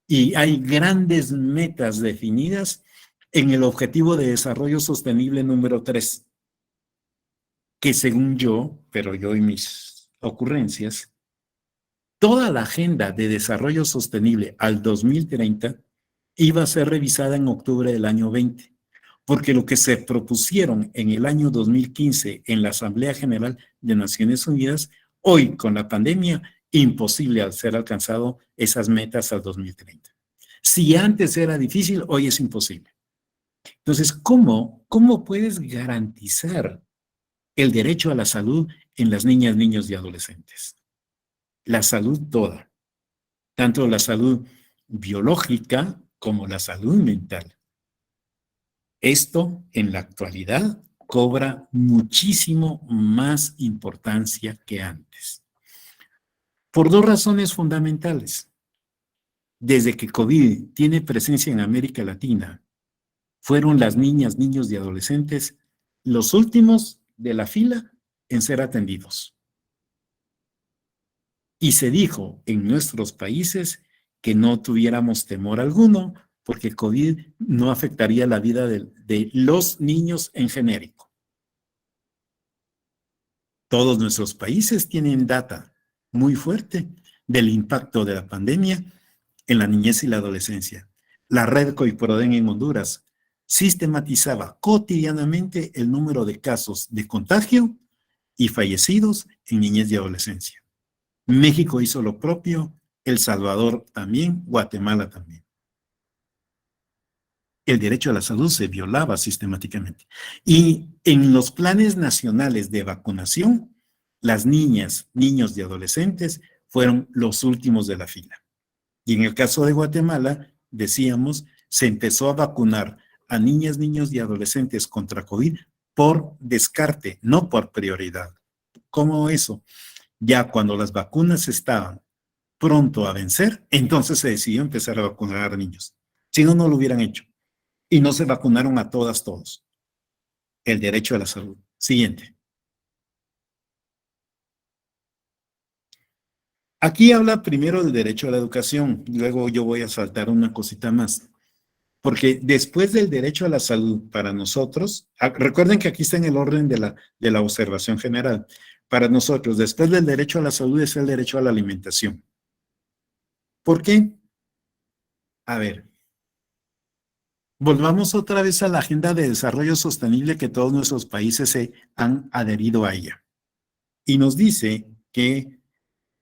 Speaker 2: y hay grandes metas definidas en el Objetivo de Desarrollo Sostenible número 3, que según yo, pero yo y mis ocurrencias, toda la agenda de desarrollo sostenible al 2030 iba a ser revisada en octubre del año 20, porque lo que se propusieron en el año 2015 en la Asamblea General de Naciones Unidas, hoy con la pandemia, imposible al ser alcanzado esas metas al 2030. Si antes era difícil, hoy es imposible. Entonces, ¿cómo puedes garantizar el derecho a la salud en las niñas, niños y adolescentes? La salud toda, tanto la salud biológica como la salud mental. Esto en la actualidad cobra muchísimo más importancia que antes. Por 2 razones fundamentales. Desde que COVID tiene presencia en América Latina, fueron las niñas, niños y adolescentes los últimos de la fila en ser atendidos. Y se dijo en nuestros países que no tuviéramos temor alguno porque COVID no afectaría la vida de los niños en genérico. Todos nuestros países tienen data muy fuerte del impacto de la pandemia en la niñez y la adolescencia. La red COIPRODEN en Honduras sistematizaba cotidianamente el número de casos de contagio y fallecidos en niñez y adolescencia. México hizo lo propio, El Salvador también, Guatemala también. El derecho a la salud se violaba sistemáticamente. Y en los planes nacionales de vacunación, las niñas, niños y adolescentes fueron los últimos de la fila. Y en el caso de Guatemala, decíamos, se empezó a vacunar a niñas, niños y adolescentes contra COVID por descarte, no por prioridad. ¿Cómo eso? Ya cuando las vacunas estaban pronto a vencer, entonces se decidió empezar a vacunar a niños. Si no, no lo hubieran hecho. Y no se vacunaron a todas, todos. El derecho a la salud. Siguiente. Aquí habla primero del derecho a la educación, luego yo voy a saltar una cosita más. Porque después del derecho a la salud para nosotros, recuerden que aquí está en el orden de la observación general. Para nosotros, después del derecho a la salud es el derecho a la alimentación. ¿Por qué? A ver, volvamos otra vez a la Agenda de Desarrollo Sostenible que todos nuestros países se han adherido a ella. Y nos dice que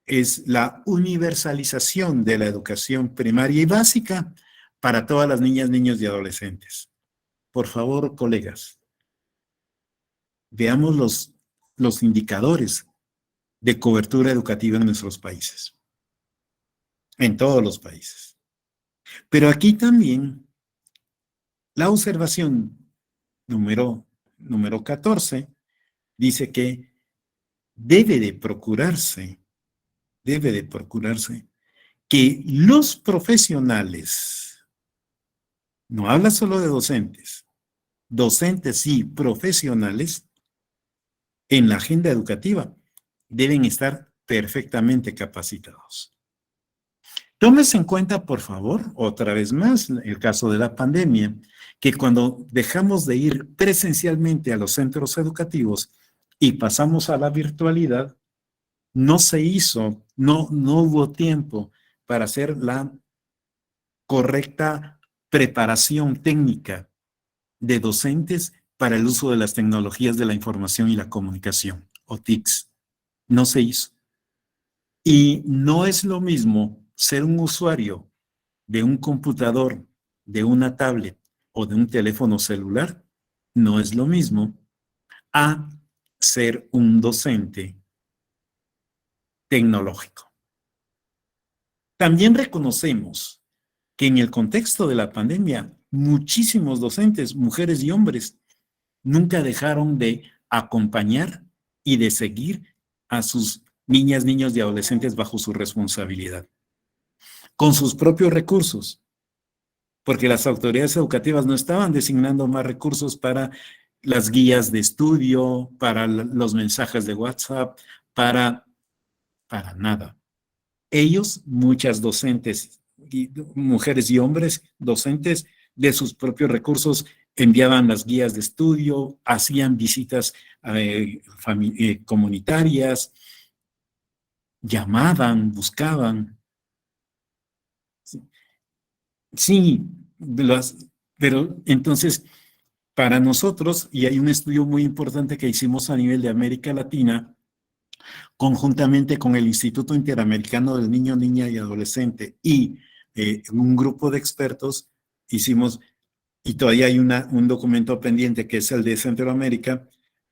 Speaker 2: es la universalización de la educación primaria y básica para todas las niñas, niños y adolescentes. Por favor, colegas, veamos los indicadores de cobertura educativa en nuestros países, en todos los países. Pero aquí también la observación número 14 dice que debe de procurarse que los profesionales, no habla solo de docentes y profesionales en la agenda educativa deben estar perfectamente capacitados. Tómese en cuenta, por favor, otra vez más, el caso de la pandemia, que cuando dejamos de ir presencialmente a los centros educativos y pasamos a la virtualidad, no hubo tiempo para hacer la correcta preparación técnica de docentes para el uso de las tecnologías de la información y la comunicación, o TICs. No se hizo. Y no es lo mismo ser un usuario de un computador, de una tablet o de un teléfono celular, no es lo mismo a ser un docente tecnológico. También reconocemos que en el contexto de la pandemia, muchísimos docentes, mujeres y hombres, nunca dejaron de acompañar y de seguir a sus niñas, niños y adolescentes bajo su responsabilidad, con sus propios recursos, porque las autoridades educativas no estaban designando más recursos para las guías de estudio, para los mensajes de WhatsApp, para nada. Ellos, muchas docentes, mujeres y hombres, docentes, de sus propios recursos, enviaban las guías de estudio, hacían visitas comunitarias, llamaban, buscaban. Sí, pero entonces, para nosotros, y hay un estudio muy importante que hicimos a nivel de América Latina, conjuntamente con el Instituto Interamericano del Niño, Niña y Adolescente y un grupo de expertos, hicimos, y todavía hay un documento pendiente que es el de Centroamérica,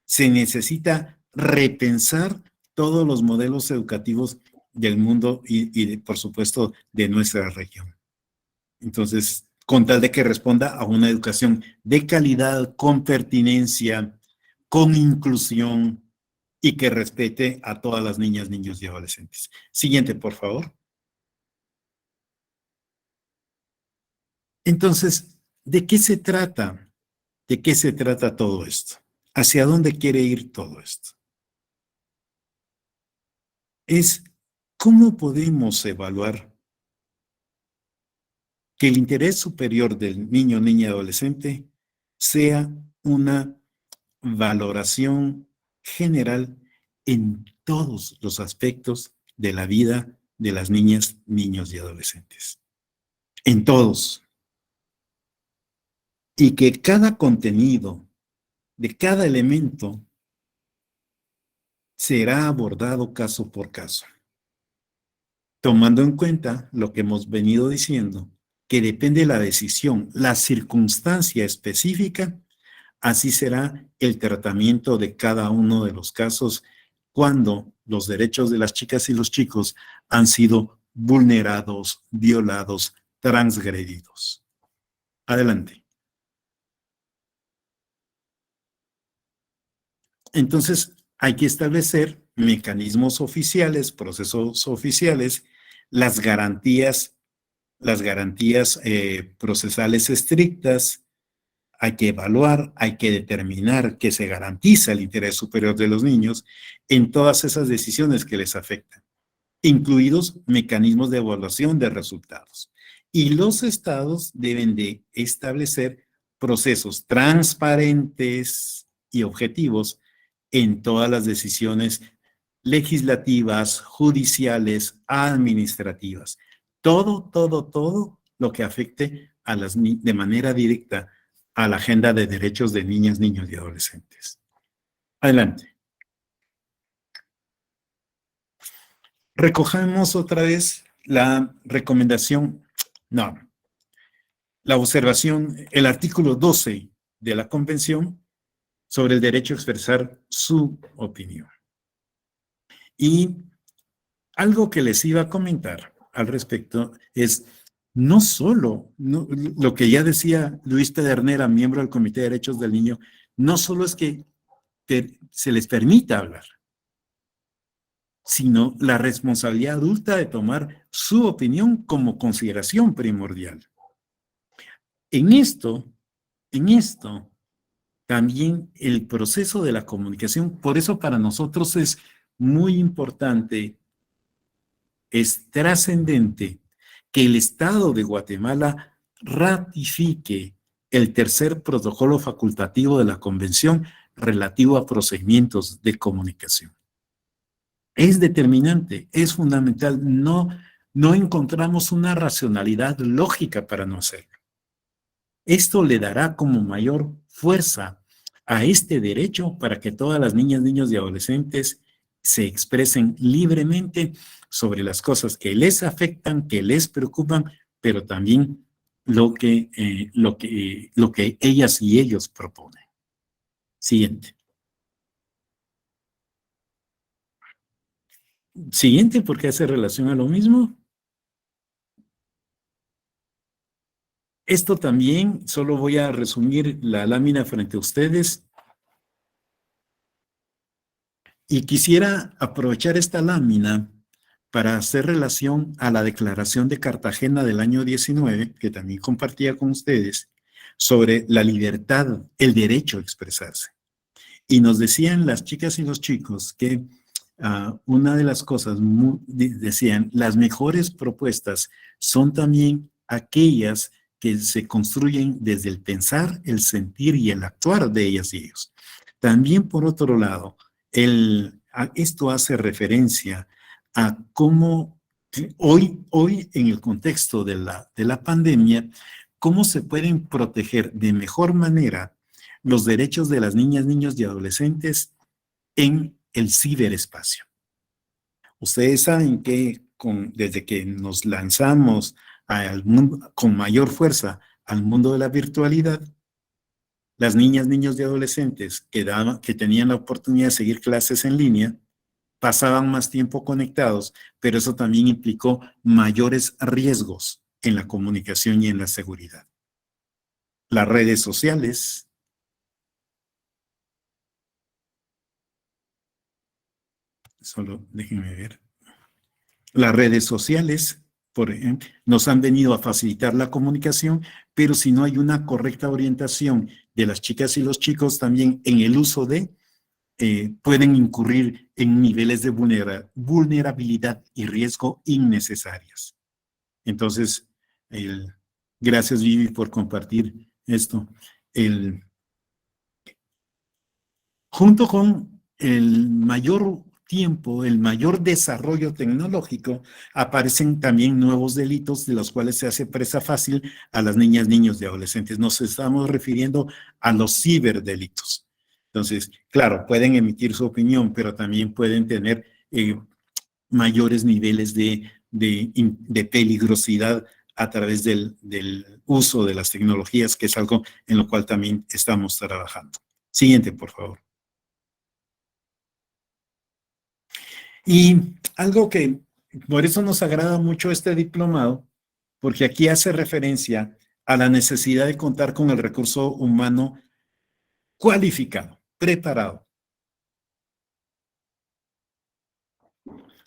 Speaker 2: se necesita repensar todos los modelos educativos del mundo y por supuesto, de nuestra región. Entonces, con tal de que responda a una educación de calidad, con pertinencia, con inclusión y que respete a todas las niñas, niños y adolescentes. Siguiente, por favor. Entonces, ¿de qué se trata? ¿De qué se trata todo esto? ¿Hacia dónde quiere ir todo esto? Es cómo podemos evaluar que el interés superior del niño, niña y adolescente sea una valoración general en todos los aspectos de la vida de las niñas, niños y adolescentes. En todos. Y que cada contenido de cada elemento será abordado caso por caso, tomando en cuenta lo que hemos venido diciendo, que depende de la decisión, la circunstancia específica, así será el tratamiento de cada uno de los casos cuando los derechos de las chicas y los chicos han sido vulnerados, violados, transgredidos. Adelante. Entonces, hay que establecer mecanismos oficiales, procesos oficiales, las garantías procesales estrictas. Hay que evaluar, hay que determinar que se garantiza el interés superior de los niños en todas esas decisiones que les afectan, incluidos mecanismos de evaluación de resultados. Y los estados deben de establecer procesos transparentes y objetivos en todas las decisiones legislativas, judiciales, administrativas. Todo lo que afecte a de manera directa a la agenda de derechos de niñas, niños y adolescentes. Adelante. Recojamos otra vez la recomendación, no, la observación, el artículo 12 de la Convención sobre el derecho a expresar su opinión. Y algo que les iba a comentar al respecto es no solo lo que ya decía Luis Pedernera, miembro del Comité de Derechos del Niño, no solo es que se les permita hablar, sino la responsabilidad adulta de tomar su opinión como consideración primordial. En esto, también el proceso de la comunicación, por eso para nosotros es muy importante, es trascendente que el Estado de Guatemala ratifique el tercer protocolo facultativo de la Convención relativo a procedimientos de comunicación. Es determinante, es fundamental, no encontramos una racionalidad lógica para no hacerlo. Esto le dará como mayor fuerza a este derecho para que todas las niñas, niños y adolescentes se expresen libremente sobre las cosas que les afectan, que les preocupan, pero también lo que ellas y ellos proponen. Siguiente. Siguiente, porque hace relación a lo mismo. Esto también, solo voy a resumir la lámina frente a ustedes. Y quisiera aprovechar esta lámina para hacer relación a la Declaración de Cartagena del año 19, que también compartía con ustedes, sobre la libertad, el derecho a expresarse. Y nos decían las chicas y los chicos que una de las cosas, decían, las mejores propuestas son también aquellas que se construyen desde el pensar, el sentir y el actuar de ellas y ellos. También, por otro lado, esto hace referencia a cómo hoy en el contexto de la pandemia, cómo se pueden proteger de mejor manera los derechos de las niñas, niños y adolescentes en el ciberespacio. Ustedes saben que desde que nos lanzamos al mundo, con mayor fuerza al mundo de la virtualidad, las niñas, niños y adolescentes que tenían la oportunidad de seguir clases en línea, pasaban más tiempo conectados, pero eso también implicó mayores riesgos en la comunicación y en la seguridad. Las redes sociales, solo déjenme ver, las redes sociales, por ejemplo, nos han venido a facilitar la comunicación, pero si no hay una correcta orientación de las chicas y los chicos también en el uso pueden incurrir en niveles de vulnerabilidad y riesgo innecesarias. Entonces, gracias Vivi por compartir esto. Junto con el mayor tiempo, el mayor desarrollo tecnológico, aparecen también nuevos delitos de los cuales se hace presa fácil a las niñas, niños y adolescentes. Nos estamos refiriendo a los ciberdelitos. Entonces, claro, pueden emitir su opinión, pero también pueden tener mayores niveles de peligrosidad a través del uso de las tecnologías, que es algo en lo cual también estamos trabajando. Siguiente, por favor. Y algo que, por eso nos agrada mucho este diplomado, porque aquí hace referencia a la necesidad de contar con el recurso humano cualificado, preparado.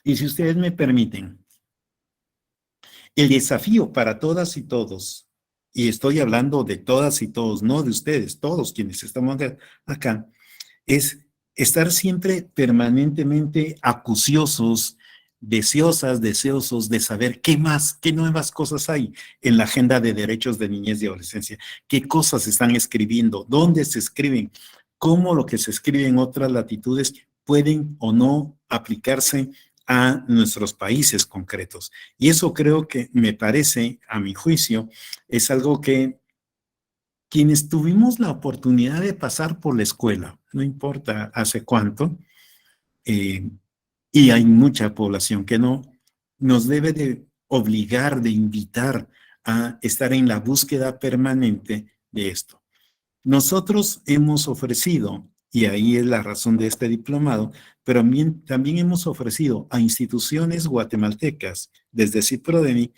Speaker 2: Y si ustedes me permiten, el desafío para todas y todos, y estoy hablando de todas y todos, no de ustedes, todos quienes estamos acá, es estar siempre permanentemente acuciosos, deseosos de saber qué más, qué nuevas cosas hay en la agenda de derechos de niñez y adolescencia, qué cosas se están escribiendo, dónde se escriben, cómo lo que se escribe en otras latitudes pueden o no aplicarse a nuestros países concretos. Y eso creo que me parece, a mi juicio, es algo que quienes tuvimos la oportunidad de pasar por la escuela, no importa hace cuánto, y hay mucha población que no, nos debe de obligar, de invitar a estar en la búsqueda permanente de esto. Nosotros hemos ofrecido, y ahí es la razón de este diplomado, pero también hemos ofrecido a instituciones guatemaltecas, desde CIPRODENI,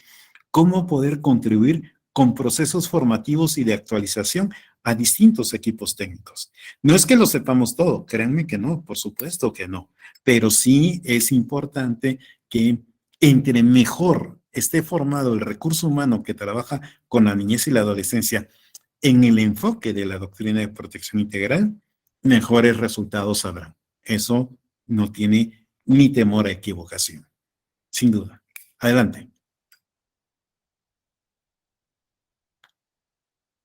Speaker 2: cómo poder contribuir con procesos formativos y de actualización a distintos equipos técnicos. No es que lo sepamos todo, créanme que no, por supuesto que no, pero sí es importante que entre mejor esté formado el recurso humano que trabaja con la niñez y la adolescencia en el enfoque de la doctrina de protección integral, mejores resultados habrán. Eso no tiene ni temor a equivocación, sin duda. Adelante.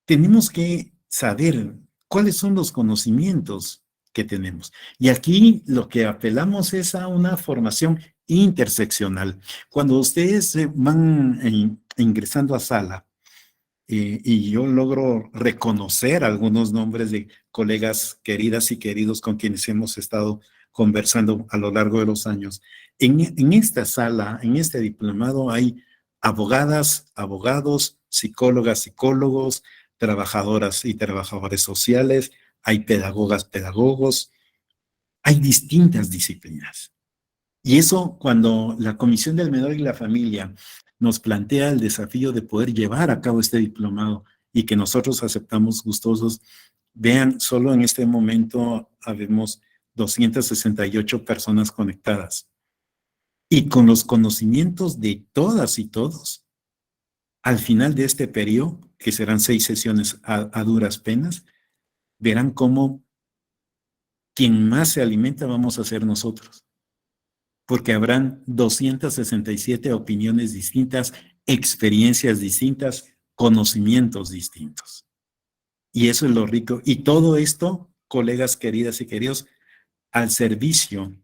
Speaker 2: Tenemos que saber cuáles son los conocimientos que tenemos. Y aquí lo que apelamos es a una formación interseccional. Cuando ustedes van ingresando a sala, y yo logro reconocer algunos nombres de colegas queridas y queridos con quienes hemos estado conversando a lo largo de los años. En esta sala, en este diplomado, hay abogadas, abogados, psicólogas, psicólogos, trabajadoras y trabajadores sociales, hay pedagogas, pedagogos, hay distintas disciplinas. Y eso, cuando la Comisión del Menor y la Familia nos plantea el desafío de poder llevar a cabo este diplomado y que nosotros aceptamos gustosos, vean, solo en este momento habemos 268 personas conectadas. Y con los conocimientos de todas y todos, al final de este periodo, que serán 6 sesiones a duras penas, verán cómo quien más se alimenta vamos a ser nosotros. Porque habrán 267 opiniones distintas, experiencias distintas, conocimientos distintos. Y eso es lo rico. Y todo esto, colegas queridas y queridos, al servicio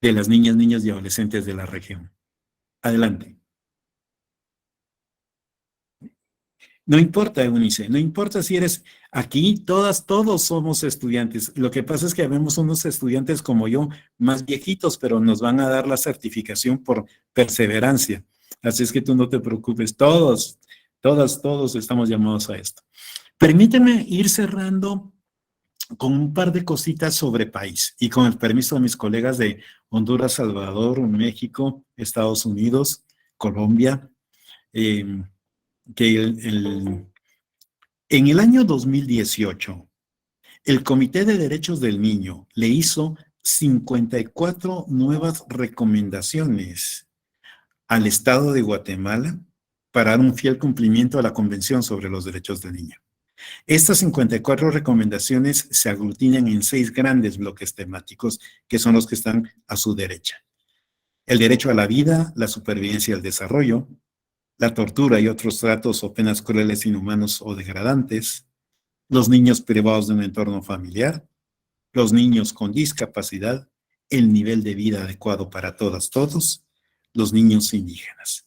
Speaker 2: de las niñas, niños y adolescentes de la región. Adelante. No importa, Eunice, no importa si eres aquí, todos somos estudiantes. Lo que pasa es que habemos unos estudiantes como yo, más viejitos, pero nos van a dar la certificación por perseverancia. Así es que tú no te preocupes, todos estamos llamados a esto. Permíteme ir cerrando con un par de cositas sobre país y con el permiso de mis colegas de Honduras, Salvador, México, Estados Unidos, Colombia, que en el año 2018, el Comité de Derechos del Niño le hizo 54 nuevas recomendaciones al Estado de Guatemala para dar un fiel cumplimiento a la Convención sobre los Derechos del Niño. Estas 54 recomendaciones se aglutinan en 6 grandes bloques temáticos, que son los que están a su derecha. El derecho a la vida, la supervivencia y el desarrollo, la tortura y otros tratos o penas crueles, inhumanos o degradantes, los niños privados de un entorno familiar, los niños con discapacidad, el nivel de vida adecuado para todas, todos, los niños indígenas.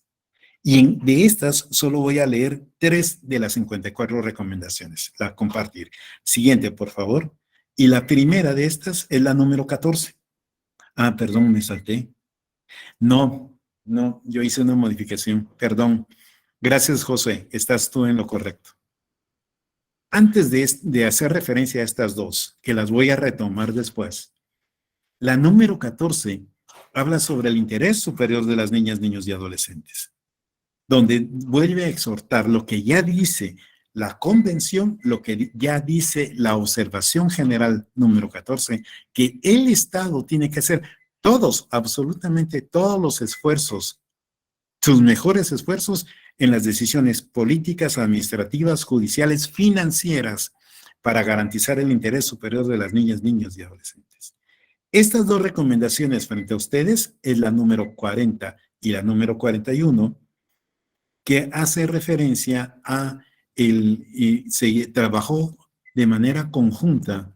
Speaker 2: Y de estas solo voy a leer 3 de las 54 recomendaciones, la compartir. Siguiente, por favor. Y la primera de estas es la número 14. Ah, perdón, me salté. No, yo hice una modificación, perdón. Gracias, José, estás tú en lo correcto. Antes de hacer referencia a estas 2, que las voy a retomar después, la número 14 habla sobre el interés superior de las niñas, niños y adolescentes, donde vuelve a exhortar lo que ya dice la Convención, lo que ya dice la Observación General número 14, que el Estado tiene que hacer todos, absolutamente todos los esfuerzos, sus mejores esfuerzos en las decisiones políticas, administrativas, judiciales, financieras, para garantizar el interés superior de las niñas, niños y adolescentes. Estas 2 recomendaciones frente a ustedes es la número 40 y la número 41, que hace referencia a se trabajó de manera conjunta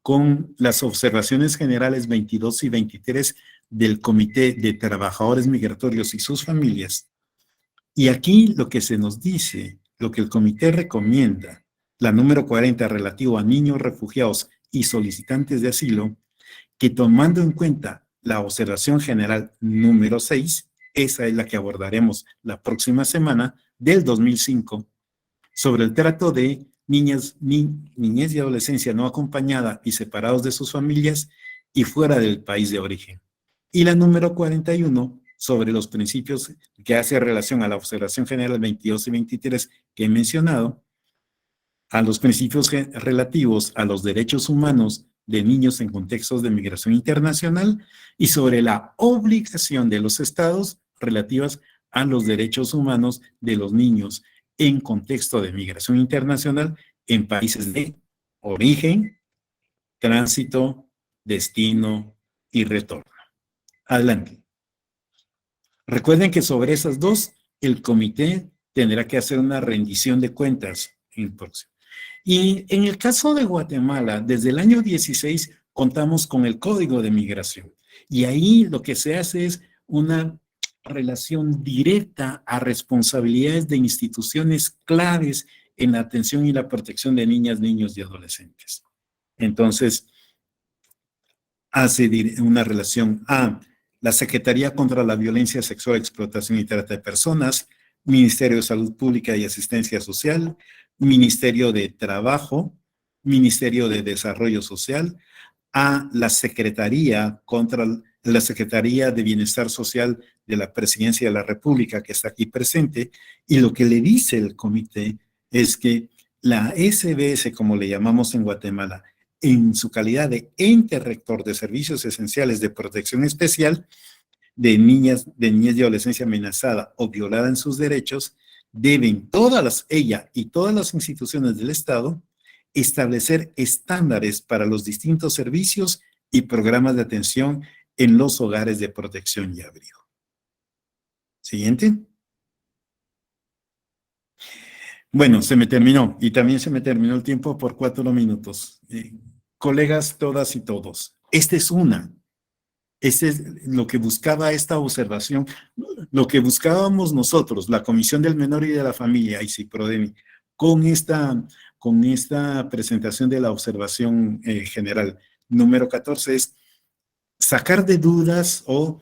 Speaker 2: con las observaciones generales 22 y 23 del Comité de Trabajadores Migratorios y sus familias. Y aquí lo que se nos dice, lo que el comité recomienda, la número 40 relativo a niños refugiados y solicitantes de asilo, que tomando en cuenta la observación general número 6, esa es la que abordaremos la próxima semana, del 2005, sobre el trato de niñez y adolescencia no acompañada y separados de sus familias y fuera del país de origen. Y la número 41, sobre los principios que hace relación a la observación general 22 y 23 que he mencionado, a los principios relativos a los derechos humanos de niños en contextos de migración internacional y sobre la obligación de los estados relativas a los derechos humanos de los niños en contexto de migración internacional en países de origen, tránsito, destino y retorno. Adelante. Recuerden que sobre esas dos, el comité tendrá que hacer una rendición de cuentas en el próximo. Y en el caso de Guatemala, desde el año 16 contamos con el Código de Migración. Y ahí lo que se hace es una relación directa a responsabilidades de instituciones claves en la atención y la protección de niñas, niños y adolescentes. Entonces, hace una relación a la Secretaría contra la Violencia Sexual, Explotación y Trata de Personas, Ministerio de Salud Pública y Asistencia Social, Ministerio de Trabajo, Ministerio de Desarrollo Social, a la Secretaría de Bienestar Social de la Presidencia de la República, que está aquí presente, y lo que le dice el comité es que la SBS, como le llamamos en Guatemala, en su calidad de ente rector de servicios esenciales de protección especial de niñas y adolescencia amenazada o violada en sus derechos, deben ella y todas las instituciones del Estado establecer estándares para los distintos servicios y programas de atención en los hogares de protección y abrigo. Siguiente. Bueno, se me terminó y también se me terminó el tiempo por 4 minutos. Colegas, todas y todos, esta es lo que buscaba esta observación, lo que buscábamos nosotros, la Comisión del Menor y de la Familia, ICIPRODEMI, con esta presentación de la observación general número 14 es sacar de dudas o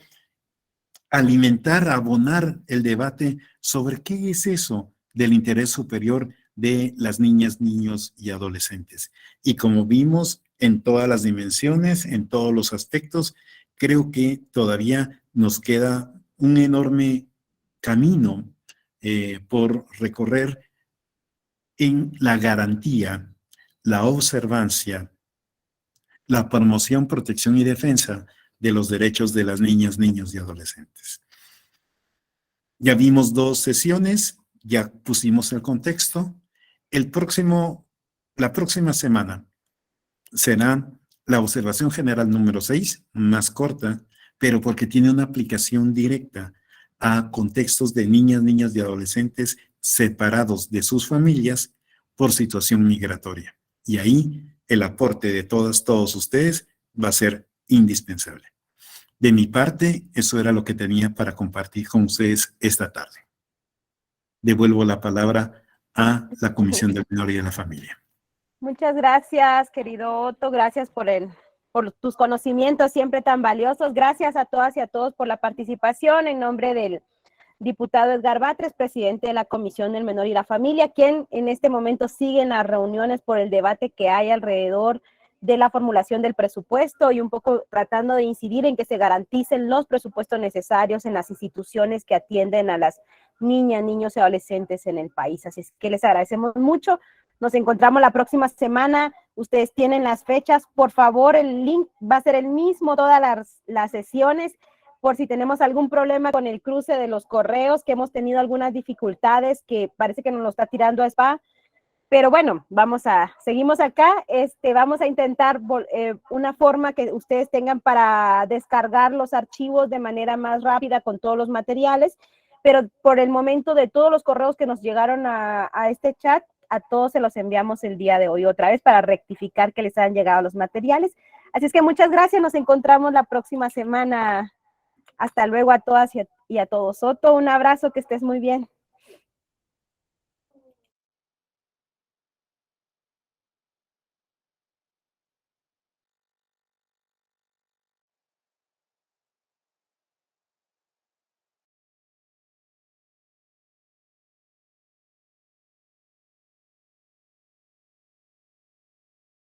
Speaker 2: alimentar, abonar el debate sobre qué es eso del interés superior de las niñas, niños y adolescentes. Y como vimos en todas las dimensiones, en todos los aspectos, creo que todavía nos queda un enorme camino por recorrer en la garantía, la observancia, la promoción, protección y defensa de los derechos de las niñas, niños y adolescentes. Ya vimos 2 sesiones, ya pusimos el contexto. La próxima semana será la observación general número 6, más corta, pero porque tiene una aplicación directa a contextos de niñas, niños y adolescentes separados de sus familias por situación migratoria. Y ahí el aporte de todos ustedes va a ser indispensable. De mi parte, eso era lo que tenía para compartir con ustedes esta tarde. Devuelvo la palabra a la Comisión del Menor y de la Familia.
Speaker 3: Muchas gracias, querido Otto. Gracias por tus conocimientos siempre tan valiosos. Gracias a todas y a todos por la participación. En nombre del diputado Edgar Batres, presidente de la Comisión del Menor y la Familia, quien en este momento sigue en las reuniones por el debate que hay alrededor de la formulación del presupuesto y un poco tratando de incidir en que se garanticen los presupuestos necesarios en las instituciones que atienden a las niñas, niños y adolescentes en el país. Así es que les agradecemos mucho. Nos encontramos la próxima semana. Ustedes tienen las fechas. Por favor, el link va a ser el mismo todas las sesiones. Por si tenemos algún problema con el cruce de los correos, que hemos tenido algunas dificultades, que parece que nos lo está tirando a SPA. Pero bueno, seguimos acá. Vamos a intentar una forma que ustedes tengan para descargar los archivos de manera más rápida con todos los materiales. Pero por el momento, de todos los correos que nos llegaron a este chat, a todos se los enviamos el día de hoy otra vez para rectificar que les han llegado los materiales. Así es que muchas gracias. Nos encontramos la próxima semana. Hasta luego a todas y a todos. Otto, un abrazo, que estés muy bien.